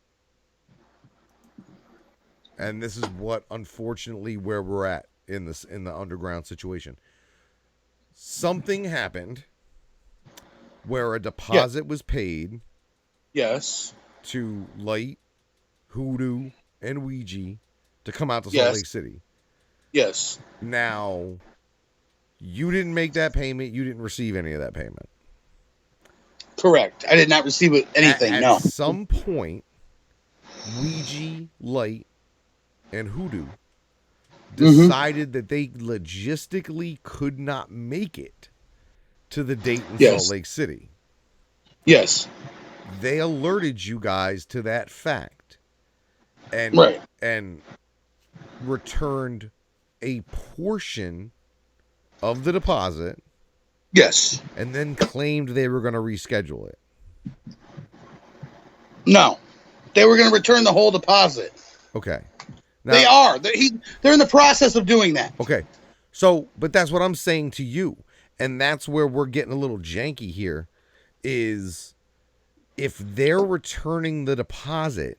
S1: And this is what, unfortunately, where we're at in the underground situation. Something happened where a deposit was paid.
S3: Yes.
S1: To Light, Hoodoo, and Ouija to come out to Salt Lake City.
S3: Yes.
S1: Now, you didn't make that payment. You didn't receive any of that payment.
S3: Correct. I did not receive anything.
S1: At some point, Ouija, Light, and Hoodoo decided that they logistically could not make it to the date in Salt Lake City.
S3: Yes.
S1: They alerted you guys to that fact and returned a portion of the deposit.
S3: Yes.
S1: And then claimed they were going to reschedule it.
S3: No. They were going to return the whole deposit.
S1: Okay.
S3: Now, they are. They're in the process of doing that.
S1: Okay. So, but that's what I'm saying to you. And that's where we're getting a little janky here is if they're returning the deposit,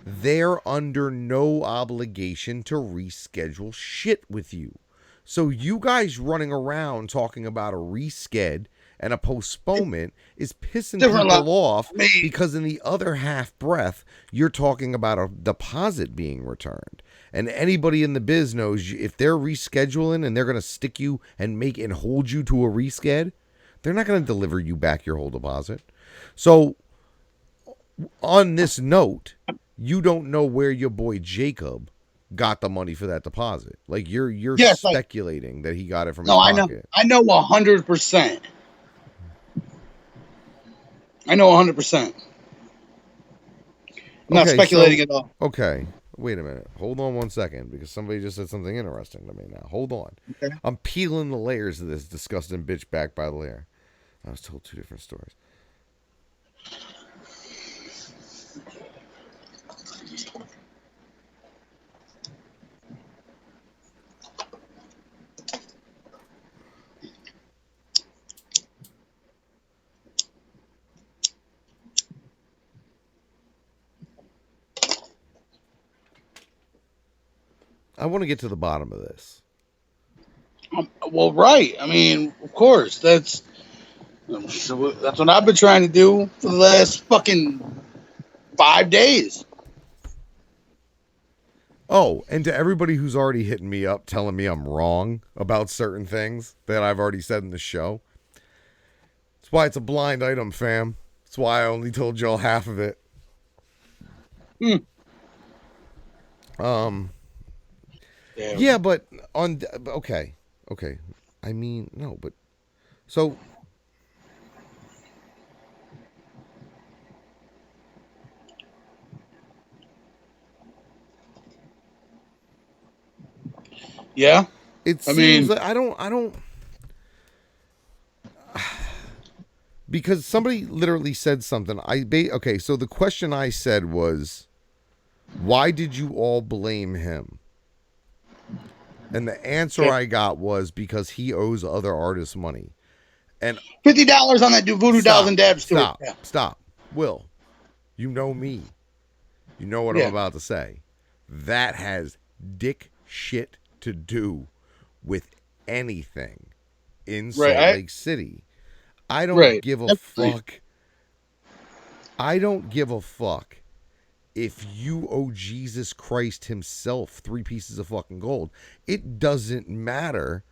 S1: they're under no obligation to reschedule shit with you. So you guys running around talking about a resched and a postponement is pissing people off because in the other half breath, you're talking about a deposit being returned. And anybody in the biz knows if they're rescheduling and they're going to stick you and make and hold you to a resched, they're not going to deliver you back your whole deposit. So on this note, you don't know where your boy Jacob got the money for that deposit. Like you're speculating that he got it from his pocket.
S3: I know 100%. I know 100%. I'm not speculating at all.
S1: Okay. Wait a minute. Hold on 1 second because somebody just said something interesting to me now. Hold on. Okay. I'm peeling the layers of this disgusting bitch back by the layer. I was told two different stories. I want to get to the bottom of this.
S3: Well, right. I mean, of course. That's what I've been trying to do for the last fucking 5 days.
S1: Oh, and to everybody who's already hitting me up telling me I'm wrong about certain things that I've already said in the show. That's why it's a blind item, fam. That's why I only told y'all half of it.
S3: Hmm.
S1: Um.
S3: Damn.
S1: Yeah, but okay, okay. I mean, no, but so
S3: Yeah.
S1: it
S3: I
S1: seems
S3: mean,
S1: like I don't because somebody literally said something. Okay, so the question I said was, why did you all blame him? And the answer
S3: okay.
S1: I got was because he owes other artists money. And
S3: $50 on that Voodoo Dolls
S1: stop,
S3: and Dabs tour.
S1: stop,
S3: Yeah.
S1: stop. Will, you know me. You know what I'm
S3: Yeah.
S1: about to say. That has dick shit to do with anything in Salt
S3: Right.
S1: Lake City. I don't
S3: Right.
S1: give a
S3: Definitely.
S1: fuck. I don't give a fuck if you owe Jesus Christ himself 3 pieces of fucking gold. It doesn't matter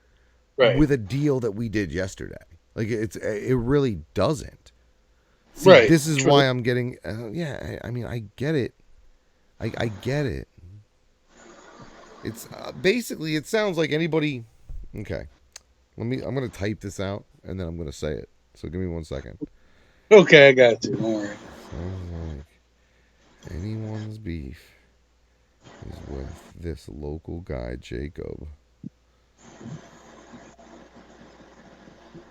S3: Right.
S1: with a deal that we did yesterday. Like it really doesn't. See,
S3: Right.
S1: this is
S3: True.
S1: why I'm getting. Yeah, I mean, I get it. I get it. It's basically. It sounds like anybody. Okay, I'm gonna type this out and then I'm gonna say it. So give me 1 second.
S3: Okay, I got you. Don't worry.
S1: Sounds like anyone's beef is with this local guy Jacob,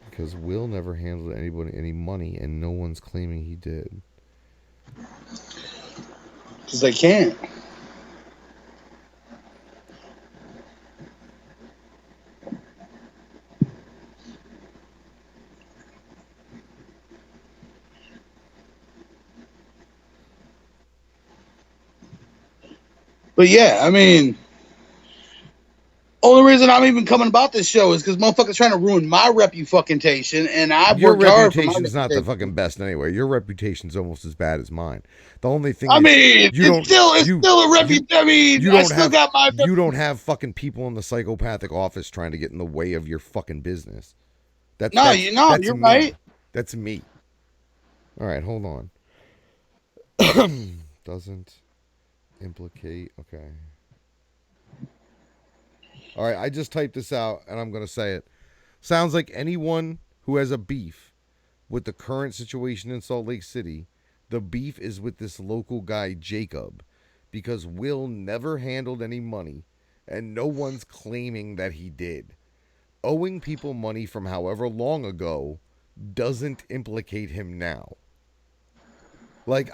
S1: because Will never handled anybody any money and no one's claiming he did.
S3: Because they can't. But yeah, I mean, only reason I'm even coming about this show is because motherfuckers trying to ruin my reputation, and I've
S1: Your
S3: worked hard for my
S1: reputation's not the
S3: reputation.
S1: fucking best anyway. Your reputation's almost as bad as mine. The only thing
S3: I
S1: is
S3: mean,
S1: you don't
S3: it's still a I mean,
S1: you
S3: I
S1: don't
S3: still
S1: have
S3: got my.
S1: you don't have fucking people in the psychopathic office trying to get in the way of your fucking business.
S3: No,
S1: That's
S3: you're
S1: me.
S3: right.
S1: That's me. All right, hold on. Doesn't implicate. Okay. All right, I just typed this out and I'm going to say it. Sounds like anyone who has a beef with the current situation in Salt Lake City, the beef is with this local guy, Jacob, because Will never handled any money and no one's claiming that he did. Owing people money from however long ago doesn't implicate him now. Like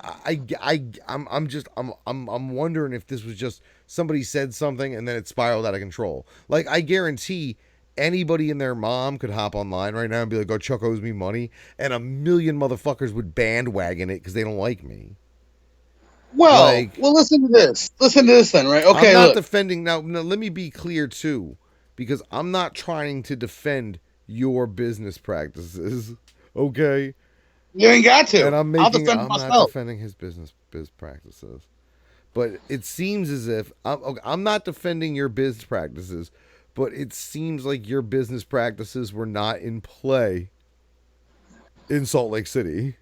S1: I'm wondering if this was just somebody said something and then it spiraled out of control. Like I guarantee anybody and their mom could hop online right now and be like, "Oh, Chuck owes me money," and a million motherfuckers would bandwagon it because they don't like me. Like
S3: Well, listen to this. Listen to this then, right?
S1: I'm
S3: Okay,
S1: not
S3: look.
S1: defending now. Let me be clear too, because I'm not trying to defend your business practices. Okay.
S3: You ain't got
S1: And
S3: to. I'll defend
S1: I'm not
S3: myself.
S1: defending his biz practices. But it seems as if I'm not defending your business practices, but it seems like your business practices were not in play in Salt Lake City.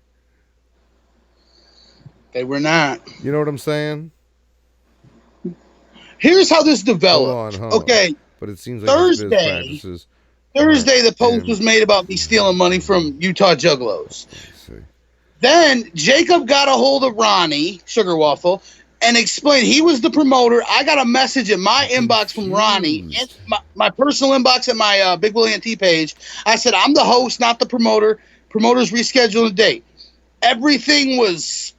S3: They were not.
S1: You know what I'm saying?
S3: Here's how this
S1: Hold
S3: developed.
S1: on, hold on.
S3: Okay,
S1: But it seems like his biz
S3: Thursday,
S1: practices weren't
S3: Thursday, the post
S1: in.
S3: was made about me stealing money from Utah Juggalos.
S1: Let's see.
S3: Then Jacob got a hold of Ronnie Sugar Waffle and explained he was the promoter. I got a message in my inbox from Ronnie, in
S1: Confused.
S3: my personal inbox at my Big Willie and T page. I said, I'm the host, not the promoter. Promoters rescheduled a date. Everything was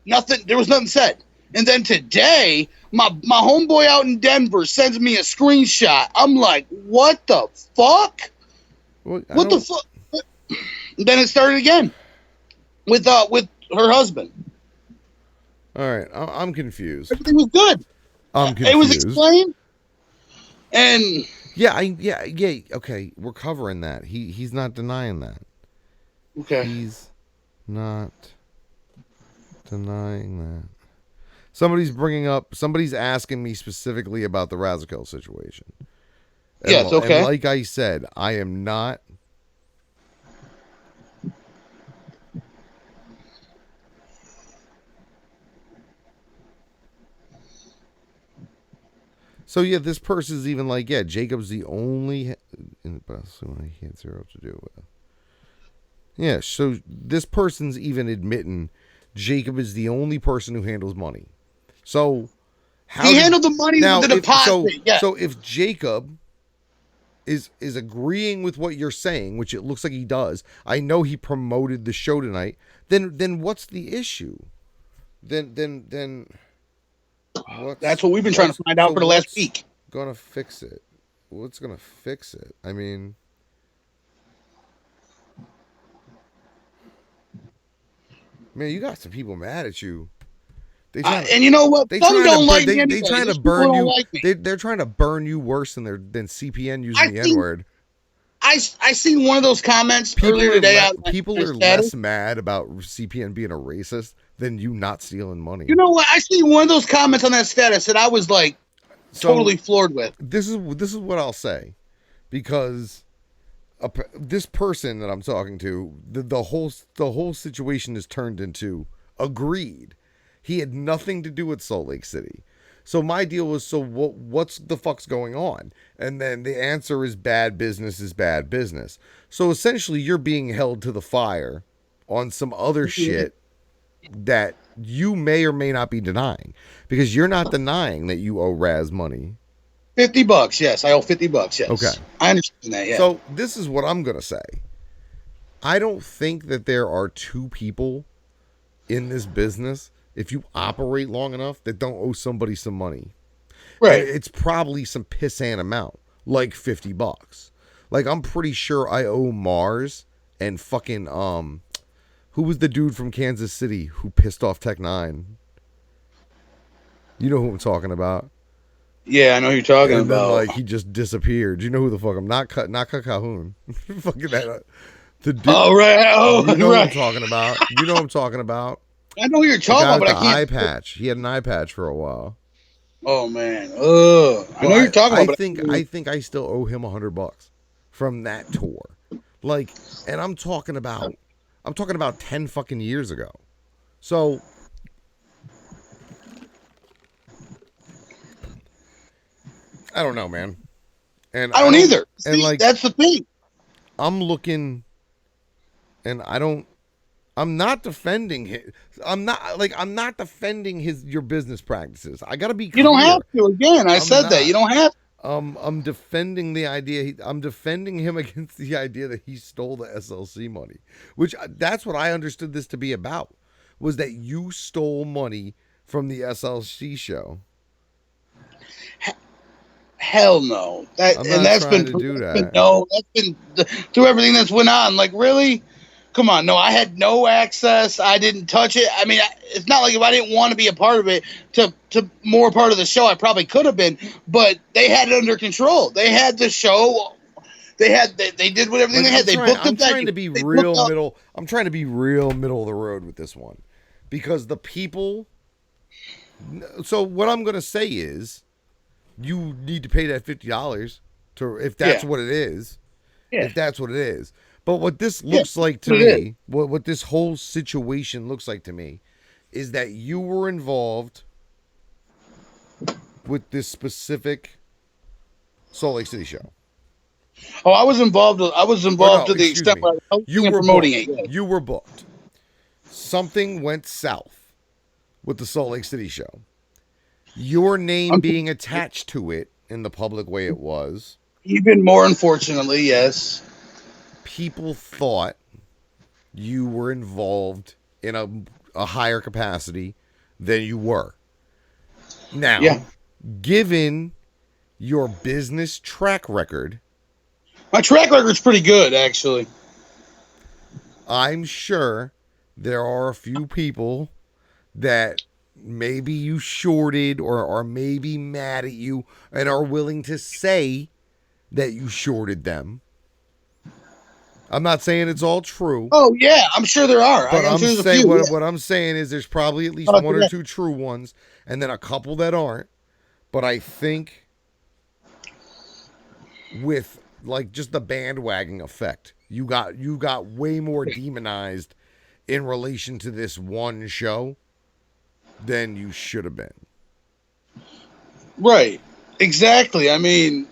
S3: nothing. There was nothing said. And then today, my homeboy out in Denver sends me a screenshot. I'm like, what the fuck?
S1: Well,
S3: What the fuck? Then it started again with her husband.
S1: All right, I'm confused.
S3: Everything was good.
S1: I'm confused.
S3: It was explained, and
S1: yeah. Okay, we're covering that. He's not denying that.
S3: okay,
S1: He's not denying that. Somebody's asking me specifically about the Razakel situation. And,
S3: yeah, it's okay.
S1: And like I said, I am not. So yeah, this person's even like, yeah, Jacob's the only, but he had zero to do with. Yeah, so this person's even admitting Jacob is the only person who handles money. So
S3: he handled the money with the deposit.
S1: So if Jacob is agreeing with what you're saying, which it looks like he does, I know he promoted the show tonight. Then what's the issue? Then.
S3: That's what we've been trying to find out for the last week.
S1: Gonna fix it? What's gonna fix it? I mean, man, you got some people mad at you.
S3: And you know what? Some don't like me anyway.
S1: They trying to burn you. They're trying to burn you worse than CPN using the N-word.
S3: I seen one of those comments earlier today.
S1: People are less mad about CPN being a racist than you not stealing money.
S3: You know what? I seen one of those comments on that status that I was like totally floored with.
S1: This is what I'll say, because this person that I'm talking to, the whole situation is turned into agreed. He had nothing to do with Salt Lake City. So my deal was, so what's the fuck's going on? And then the answer is bad business is bad business. So essentially you're being held to the fire on some other shit that you may or may not be denying, because you're not denying that you owe Raz money.
S3: $50, yes. I owe $50, yes.
S1: Okay.
S3: I understand that, yeah.
S1: So this is what I'm going to say. I don't think that there are two people in this business, if you operate long enough, that don't owe somebody some money.
S3: Right.
S1: And it's probably some pissant amount, like $50. Like, I'm pretty sure I owe Mars and fucking, who was the dude from Kansas City who pissed off Tech 9? You know who I'm talking about.
S3: Yeah, I know who you're talking about.
S1: Then, like, he just disappeared. You know who the fuck I'm not Calhoun. Fucking that. The dude.
S3: Oh, right. Oh,
S1: you know
S3: right.
S1: what I'm talking about. You know what I'm talking about.
S3: I know who you're talking about, but I can't.
S1: Eye patch. He had an eye patch for a while.
S3: Oh man. I know who you're talking about.
S1: I think I still owe him $100 from that tour. Like, and I'm talking about 10 fucking years ago. So I don't know, man. And
S3: I don't either.
S1: And
S3: see, like, that's the thing.
S1: I'm looking, and I'm not defending him. I'm not defending your business practices. I gotta be clear.
S3: You don't have to. Again, I said that. You don't have to.
S1: I'm defending the idea. I'm defending him against the idea that he stole the SLC money, which that's what I understood this to be about, was that you stole money from the SLC show.
S3: Hell no.
S1: That's been to do that.
S3: No, that's been through everything that's went on. Like, really? Come on. No, I had no access. I didn't touch it. I mean, it's not like if I didn't want to be a part of it, to more part of the show, I probably could have been, but they had it under control. They had the show. They did whatever they had. They booked
S1: I'm trying to be real middle. I'm trying to be real middle of the road with this one, because the people. So what I'm going to say is, you need to pay that $50 if that's what it is. Yeah. If that's what it is. But what this looks like to me, what this whole situation looks like to me, is that you were involved with this specific Salt Lake City show.
S3: Oh, I was involved. To the extent where you were promoting it. Yeah.
S1: You were booked. Something went south with the Salt Lake City show. Your name being attached to it in the public way it was.
S3: Even more, unfortunately, yes.
S1: People thought you were involved in a higher capacity than you were. Now, given your business track record.
S3: My track record's pretty good, actually.
S1: I'm sure there are a few people that maybe you shorted or are maybe mad at you and are willing to say that you shorted them. I'm not saying it's all true.
S3: Oh yeah, I'm sure there are.
S1: But I'm saying what I'm saying is there's probably at least one or two true ones, and then a couple that aren't. But I think with like just the bandwagon effect, you got way more demonized in relation to this one show than you should have been.
S3: Right. Exactly. I mean,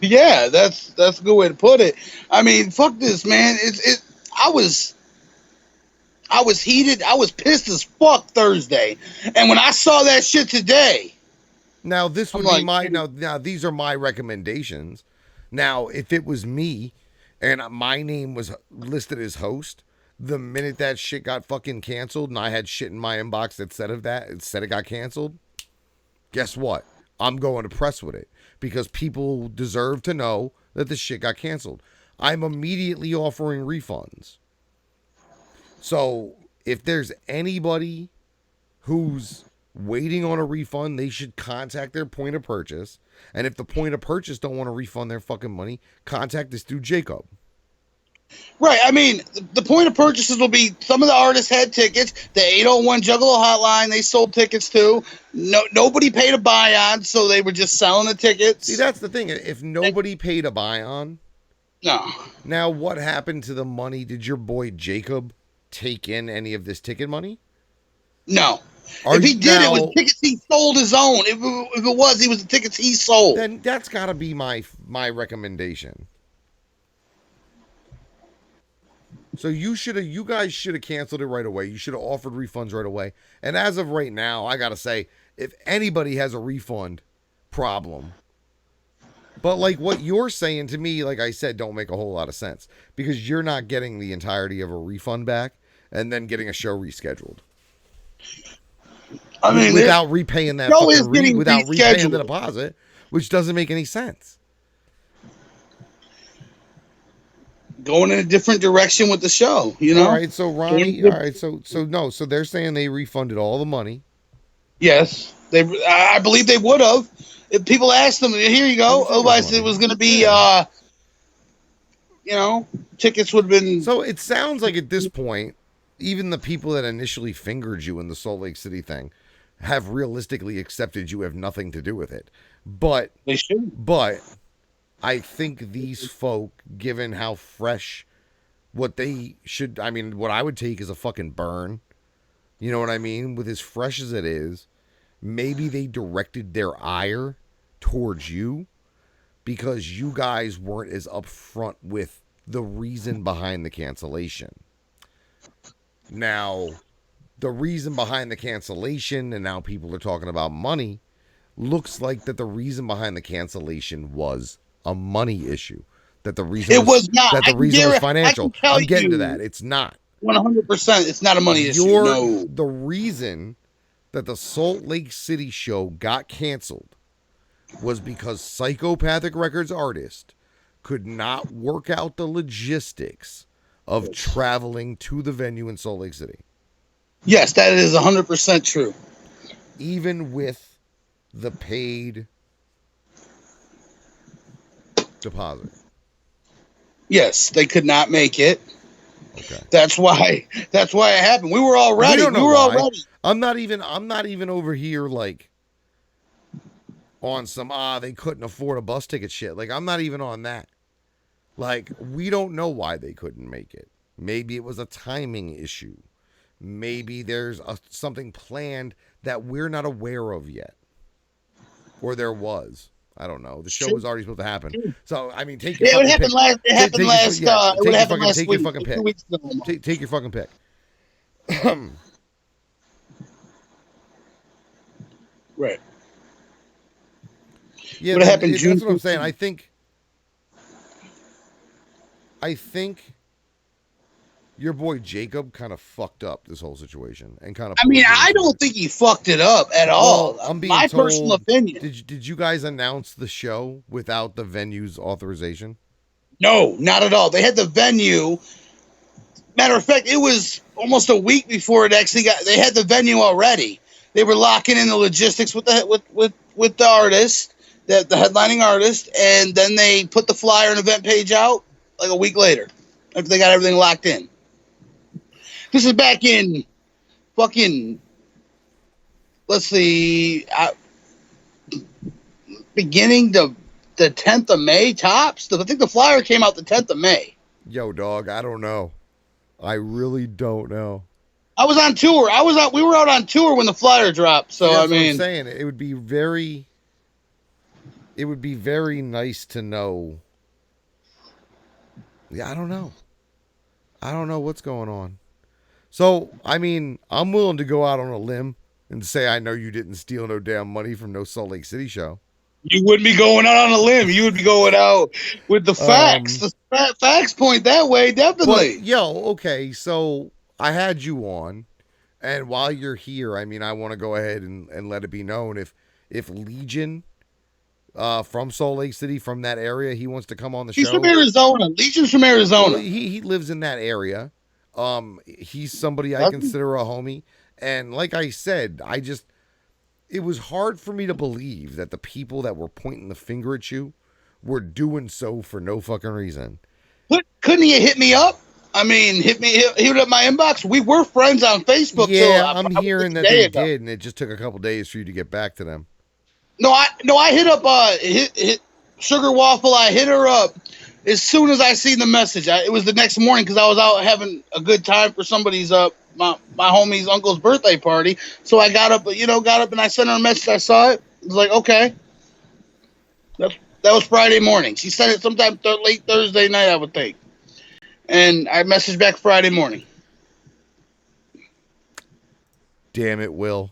S3: yeah, that's a good way to put it. I mean, fuck this, man. I was heated. I was pissed as fuck Thursday, and when I saw that shit today,
S1: Now this
S3: I'm
S1: would be
S3: like,
S1: my now these are my recommendations. Now, if it was me and my name was listed as host, the minute that shit got fucking canceled and I had shit in my inbox that said it got canceled, guess what? I'm going to press with it because people deserve to know that the shit got canceled. I'm immediately offering refunds. So, if there's anybody who's waiting on a refund, they should contact their point of purchase. And if the point of purchase don't want to refund their fucking money, contact this dude Jacob.
S3: right. I mean, the point of purchases will be some of the artists had tickets. The 801 Juggalo hotline, they sold tickets too. Nobody paid a buy on, so they were just selling the tickets.
S1: See, that's the thing. If nobody paid a buy on,
S3: no.
S1: now what happened to the money? Did your boy Jacob take in any of this ticket money?
S3: No.
S1: Are
S3: if he
S1: you
S3: did,
S1: now,
S3: it was tickets he sold his own. If it was, he was the tickets he sold.
S1: then that's got to be my recommendation. So you guys should have canceled it right away. You should have offered refunds right away. And as of right now, I got to say, if anybody has a refund problem, but like what you're saying to me, like I said, don't make a whole lot of sense because you're not getting the entirety of a refund back and then getting a show rescheduled.
S3: I mean,
S1: without repaying that
S3: show is
S1: fucking
S3: getting
S1: without repaying the
S3: rescheduled.
S1: deposit, which doesn't make any sense.
S3: Going in a different direction with the show, you know.
S1: All right, so Ronnie, all right, so they're saying they refunded all the money.
S3: Yes, I believe they would have. If people asked them, here you go. Otherwise, it was going to be, tickets would have been.
S1: So it sounds like at this point, even the people that initially fingered you in the Salt Lake City thing have realistically accepted you have nothing to do with it. But
S3: They should.
S1: But I think these folk, given how fresh, what I would take is a fucking burn. You know what I mean? With as fresh as it is, maybe they directed their ire towards you because you guys weren't as upfront with the reason behind the cancellation. Now, the reason behind the cancellation, and now people are talking about money, looks like that the reason behind the cancellation was a money issue. That the reason was not. That the reason was financial. I'm getting to that. It's not.
S3: 100%. It's not a money issue. No.
S1: The reason that the Salt Lake City show got canceled was because Psychopathic Records artist could not work out the logistics of traveling to the venue in Salt Lake City.
S3: Yes, that is 100% true.
S1: Even with the paid deposit.
S3: Yes, they could not make it.
S1: Okay.
S3: That's why it happened. We were all ready. We were all ready.
S1: I'm not even over here like on some they couldn't afford a bus ticket shit. Like I'm not even on that. Like we don't know why they couldn't make it. Maybe it was a timing issue. Maybe there's something planned that we're not aware of yet. Or there was. I don't know. The show was already supposed to happen. So, I mean, take your fucking pick.
S3: It happened last week.
S1: Take your fucking pick. Take your fucking pick.
S3: Right.
S1: Yeah,
S3: what happened June?
S1: That's what I'm saying. I think your boy Jacob kind of fucked up this whole situation and kind of.
S3: I mean, I don't think he fucked it up at all.
S1: I'm being
S3: my
S1: told,
S3: personal opinion.
S1: Did you guys announce the show without the venue's authorization?
S3: No, not at all. They had the venue. Matter of fact, it was almost a week before it actually got. They had the venue already. They were locking in the logistics with the artist, the headlining artist, and then they put the flyer and event page out like a week later after they got everything locked in. This is back in fucking, let's see, beginning the 10th of May, tops. I think the flyer came out the 10th of May.
S1: Yo, dog, I don't know. I really don't know.
S3: I was on tour. We were out on tour when the flyer dropped. So,
S1: that's
S3: I mean.
S1: What I'm saying. It would be very it would be very nice to know. Yeah, I don't know. I don't know what's going on. So, I mean, I'm willing to go out on a limb and say I know you didn't steal no damn money from no Salt Lake City show.
S3: You wouldn't be going out on a limb. You would be going out with the facts.
S1: Um,
S3: The facts point that way,
S1: But
S3: definitely.
S1: yo, okay, so I had you on, and while you're here, I mean, I want to go ahead and let it be known if Legion, from Salt Lake City, from that area, he wants to come on the
S3: He's from
S1: show.
S3: Arizona. Legion's from
S1: Well,
S3: Arizona.
S1: he lives in that area. He's somebody I
S3: Does he?
S1: consider a homie, and like I said, it was hard for me to believe that the people that were pointing the finger at you were doing so for no fucking reason.
S3: Couldn't he hit me up? I mean, hit up my inbox. We were friends on Facebook.
S1: Yeah,
S3: till
S1: I'm hearing that they did, and it just took a couple days for you to get back to them.
S3: No, I hit up hit Sugar Waffle. I hit her up as soon as I seen the message. It was the next morning because I was out having a good time for somebody's my homie's uncle's birthday party. So I got up and I sent her a message. I saw it. It was like, okay. That was Friday morning. She sent it sometime late Thursday night, I would think. And I messaged back Friday morning.
S1: Damn it, Will.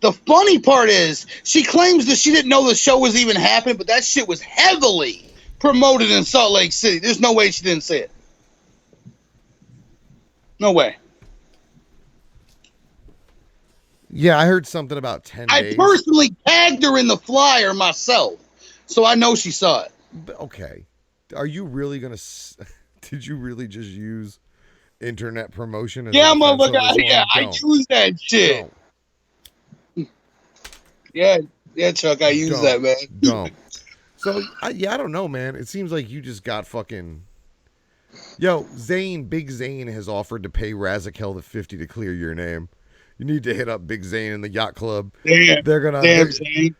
S3: The funny part is she claims that she didn't know the show was even happening, but that shit was heavily promoted in Salt Lake City. There's no way she didn't see it. No way.
S1: Yeah, I heard something about 10 days.
S3: I personally tagged her in the flyer myself, so I know she saw it.
S1: Okay. Are you really going to... Did you really just use internet promotion? As
S3: Yeah,
S1: a defense of
S3: motherfucker.
S1: this
S3: Yeah,
S1: one?
S3: I use that shit.
S1: Don't.
S3: Yeah, Chuck, I use that, man.
S1: Don't. So, I don't know, man. It seems like you just got fucking... Yo, Big Zane has offered to pay Razakel the 50 to clear your name. You need to hit up Big Zane in the yacht club.
S3: Damn,
S1: They're gonna.
S3: Zane.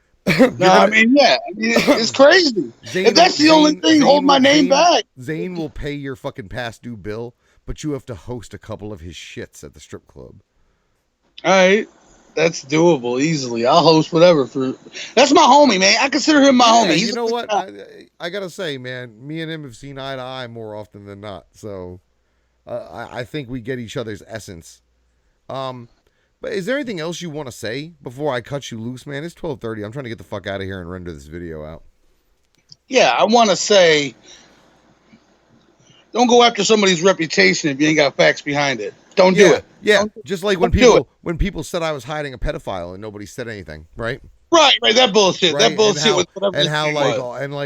S3: No, I mean, it's crazy. If that's the only thing holding my name back.
S1: Zane will pay your fucking past due bill, but you have to host a couple of his shits at the strip club.
S3: All right. That's doable easily. I'll host whatever that's my homie, man. I consider him my homie.
S1: You know what? I gotta say, man, me and him have seen eye to eye more often than not. So I think we get each other's essence. But is there anything else you want to say before I cut you loose, man? It's 12:30. I'm trying to get the fuck out of here and render this video out.
S3: Yeah, I want to say, don't go after somebody's reputation if you ain't got facts behind it. Don't do it.
S1: Yeah, just like when people said I was hiding a pedophile and nobody said anything, right?
S3: Right. That bullshit.
S1: Right?
S3: That bullshit was whatever.
S1: And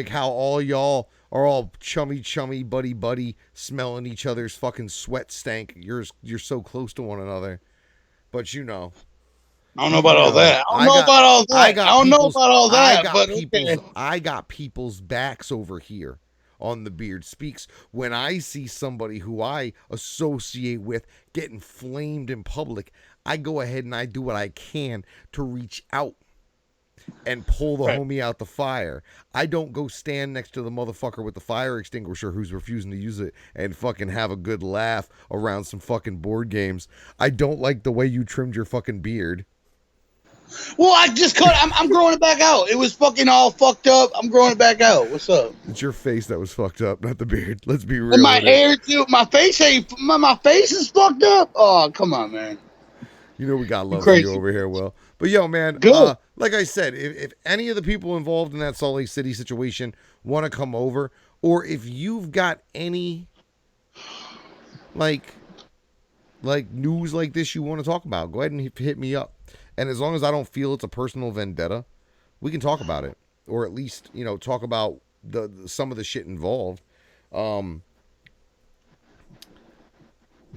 S1: how all y'all are all chummy, buddy, smelling each other's fucking sweat stank. You're so close to one another, but you know.
S3: I don't know about all that. I don't know about all that.
S1: I got people's backs over here on the Beard Speaks when I see somebody who I associate with getting flamed in public. I go ahead and I do what I can to reach out and pull the homie out the fire. I don't go stand next to the motherfucker with the fire extinguisher who's refusing to use it and fucking have a good laugh around some fucking board games. I don't like the way you trimmed your fucking beard.
S3: Well, I just cut. I'm growing it back out. It was fucking all fucked up. I'm growing it back out. What's up?
S1: It's your face that was fucked up, not the beard. Let's be real.
S3: And my hair too. My face ain't. My face is fucked up. Oh, come on, man.
S1: You know we got love for you over here, Will. But yo, man, like I said, if any of the people involved in that Salt Lake City situation want to come over, or if you've got any like news like this you want to talk about, go ahead and hit me up. And as long as I don't feel it's a personal vendetta, we can talk about it, or at least talk about some of the shit involved.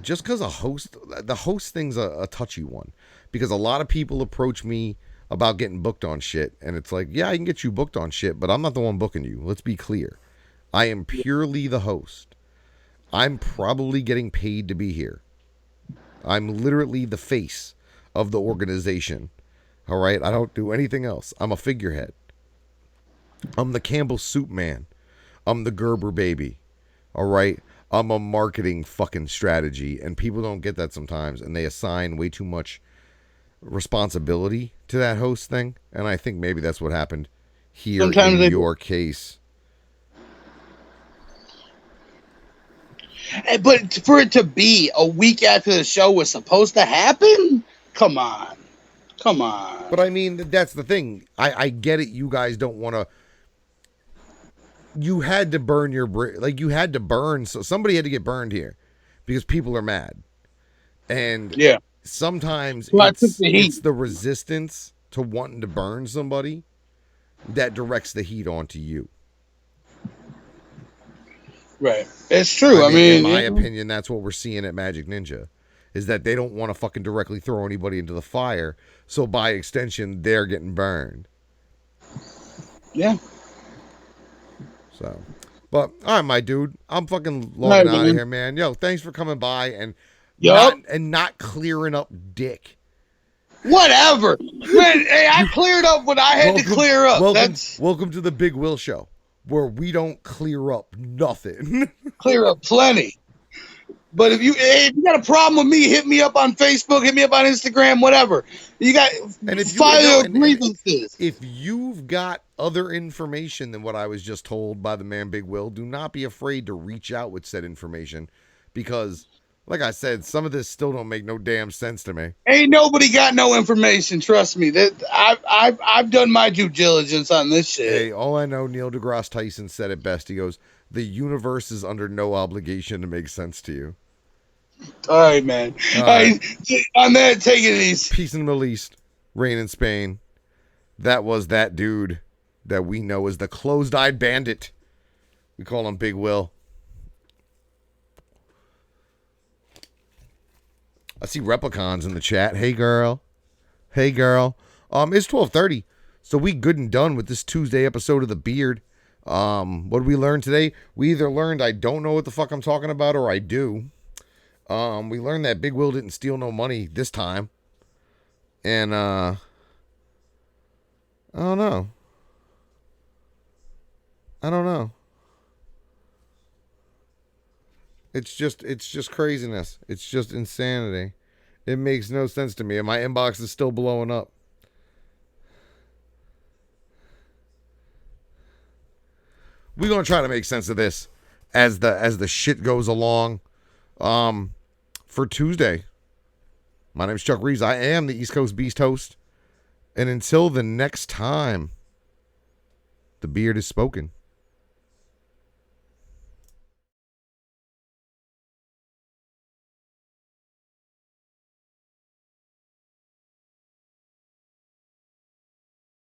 S1: Just because the host thing's a touchy one, because a lot of people approach me about getting booked on shit, and it's like, yeah, I can get you booked on shit, but I'm not the one booking you. Let's be clear. I am purely the host. I'm probably getting paid to be here. I'm literally the face of the organization. All right? I don't do anything else. I'm a figurehead. I'm the Campbell Soup Man. I'm the Gerber baby. All right? I'm a marketing fucking strategy, and people don't get that sometimes, and they assign way too much responsibility to that host thing, and I think maybe that's what happened here
S3: Sometimes
S1: in your case.
S3: But for it to be a week after the show was supposed to happen, come on.
S1: But I mean, that's the thing. I get it. You guys don't want to. You had to burn your you had to burn. So somebody had to get burned here, because people are mad, and
S3: yeah,
S1: sometimes
S3: well,
S1: it's the resistance to wanting to burn somebody that directs the heat onto you.
S3: Right. It's true. I mean,
S1: in my opinion, that's what we're seeing at Magic Ninja, is that they don't want to fucking directly throw anybody into the fire. So by extension, they're getting burned.
S3: Yeah.
S1: So, but all right, my dude, I'm fucking logging out of here, man. Yo, thanks for coming by and not clearing up dick.
S3: Whatever. Man, hey, I cleared up what I had to clear up.
S1: Welcome to the Big Will Show, where we don't clear up nothing.
S3: Clear up plenty. But if you got a problem with me, hit me up on Facebook, hit me up on Instagram, whatever. You got file grievances.
S1: If you've got other information than what I was just told by the man Big Will, do not be afraid to reach out with said information, because, like I said, some of this still don't make no damn sense to me.
S3: Ain't nobody got no information. Trust me. That I've done my due diligence on this shit.
S1: Hey, all I know, Neil deGrasse Tyson said it best. He goes, "The universe is under no obligation to make sense to you."
S3: All right, man. All right. On that, take it easy.
S1: Peace in the Middle East, reign in Spain. That was that dude that we know as the closed-eyed bandit. We call him Big Will. I see Replicons in the chat. Hey, girl. Hey, girl. It's 12:30, so we good and done with this Tuesday episode of The Beard. What did we learn today? We either learned I don't know what the fuck I'm talking about, or I do. We learned that Big Will didn't steal no money this time. And, I don't know. It's just craziness. It's just insanity. It makes no sense to me. And my inbox is still blowing up. We're going to try to make sense of this as the shit goes along. For Tuesday, my name is Chuck Reeves. I am the East Coast Beast host. And until the next time, the beard is spoken.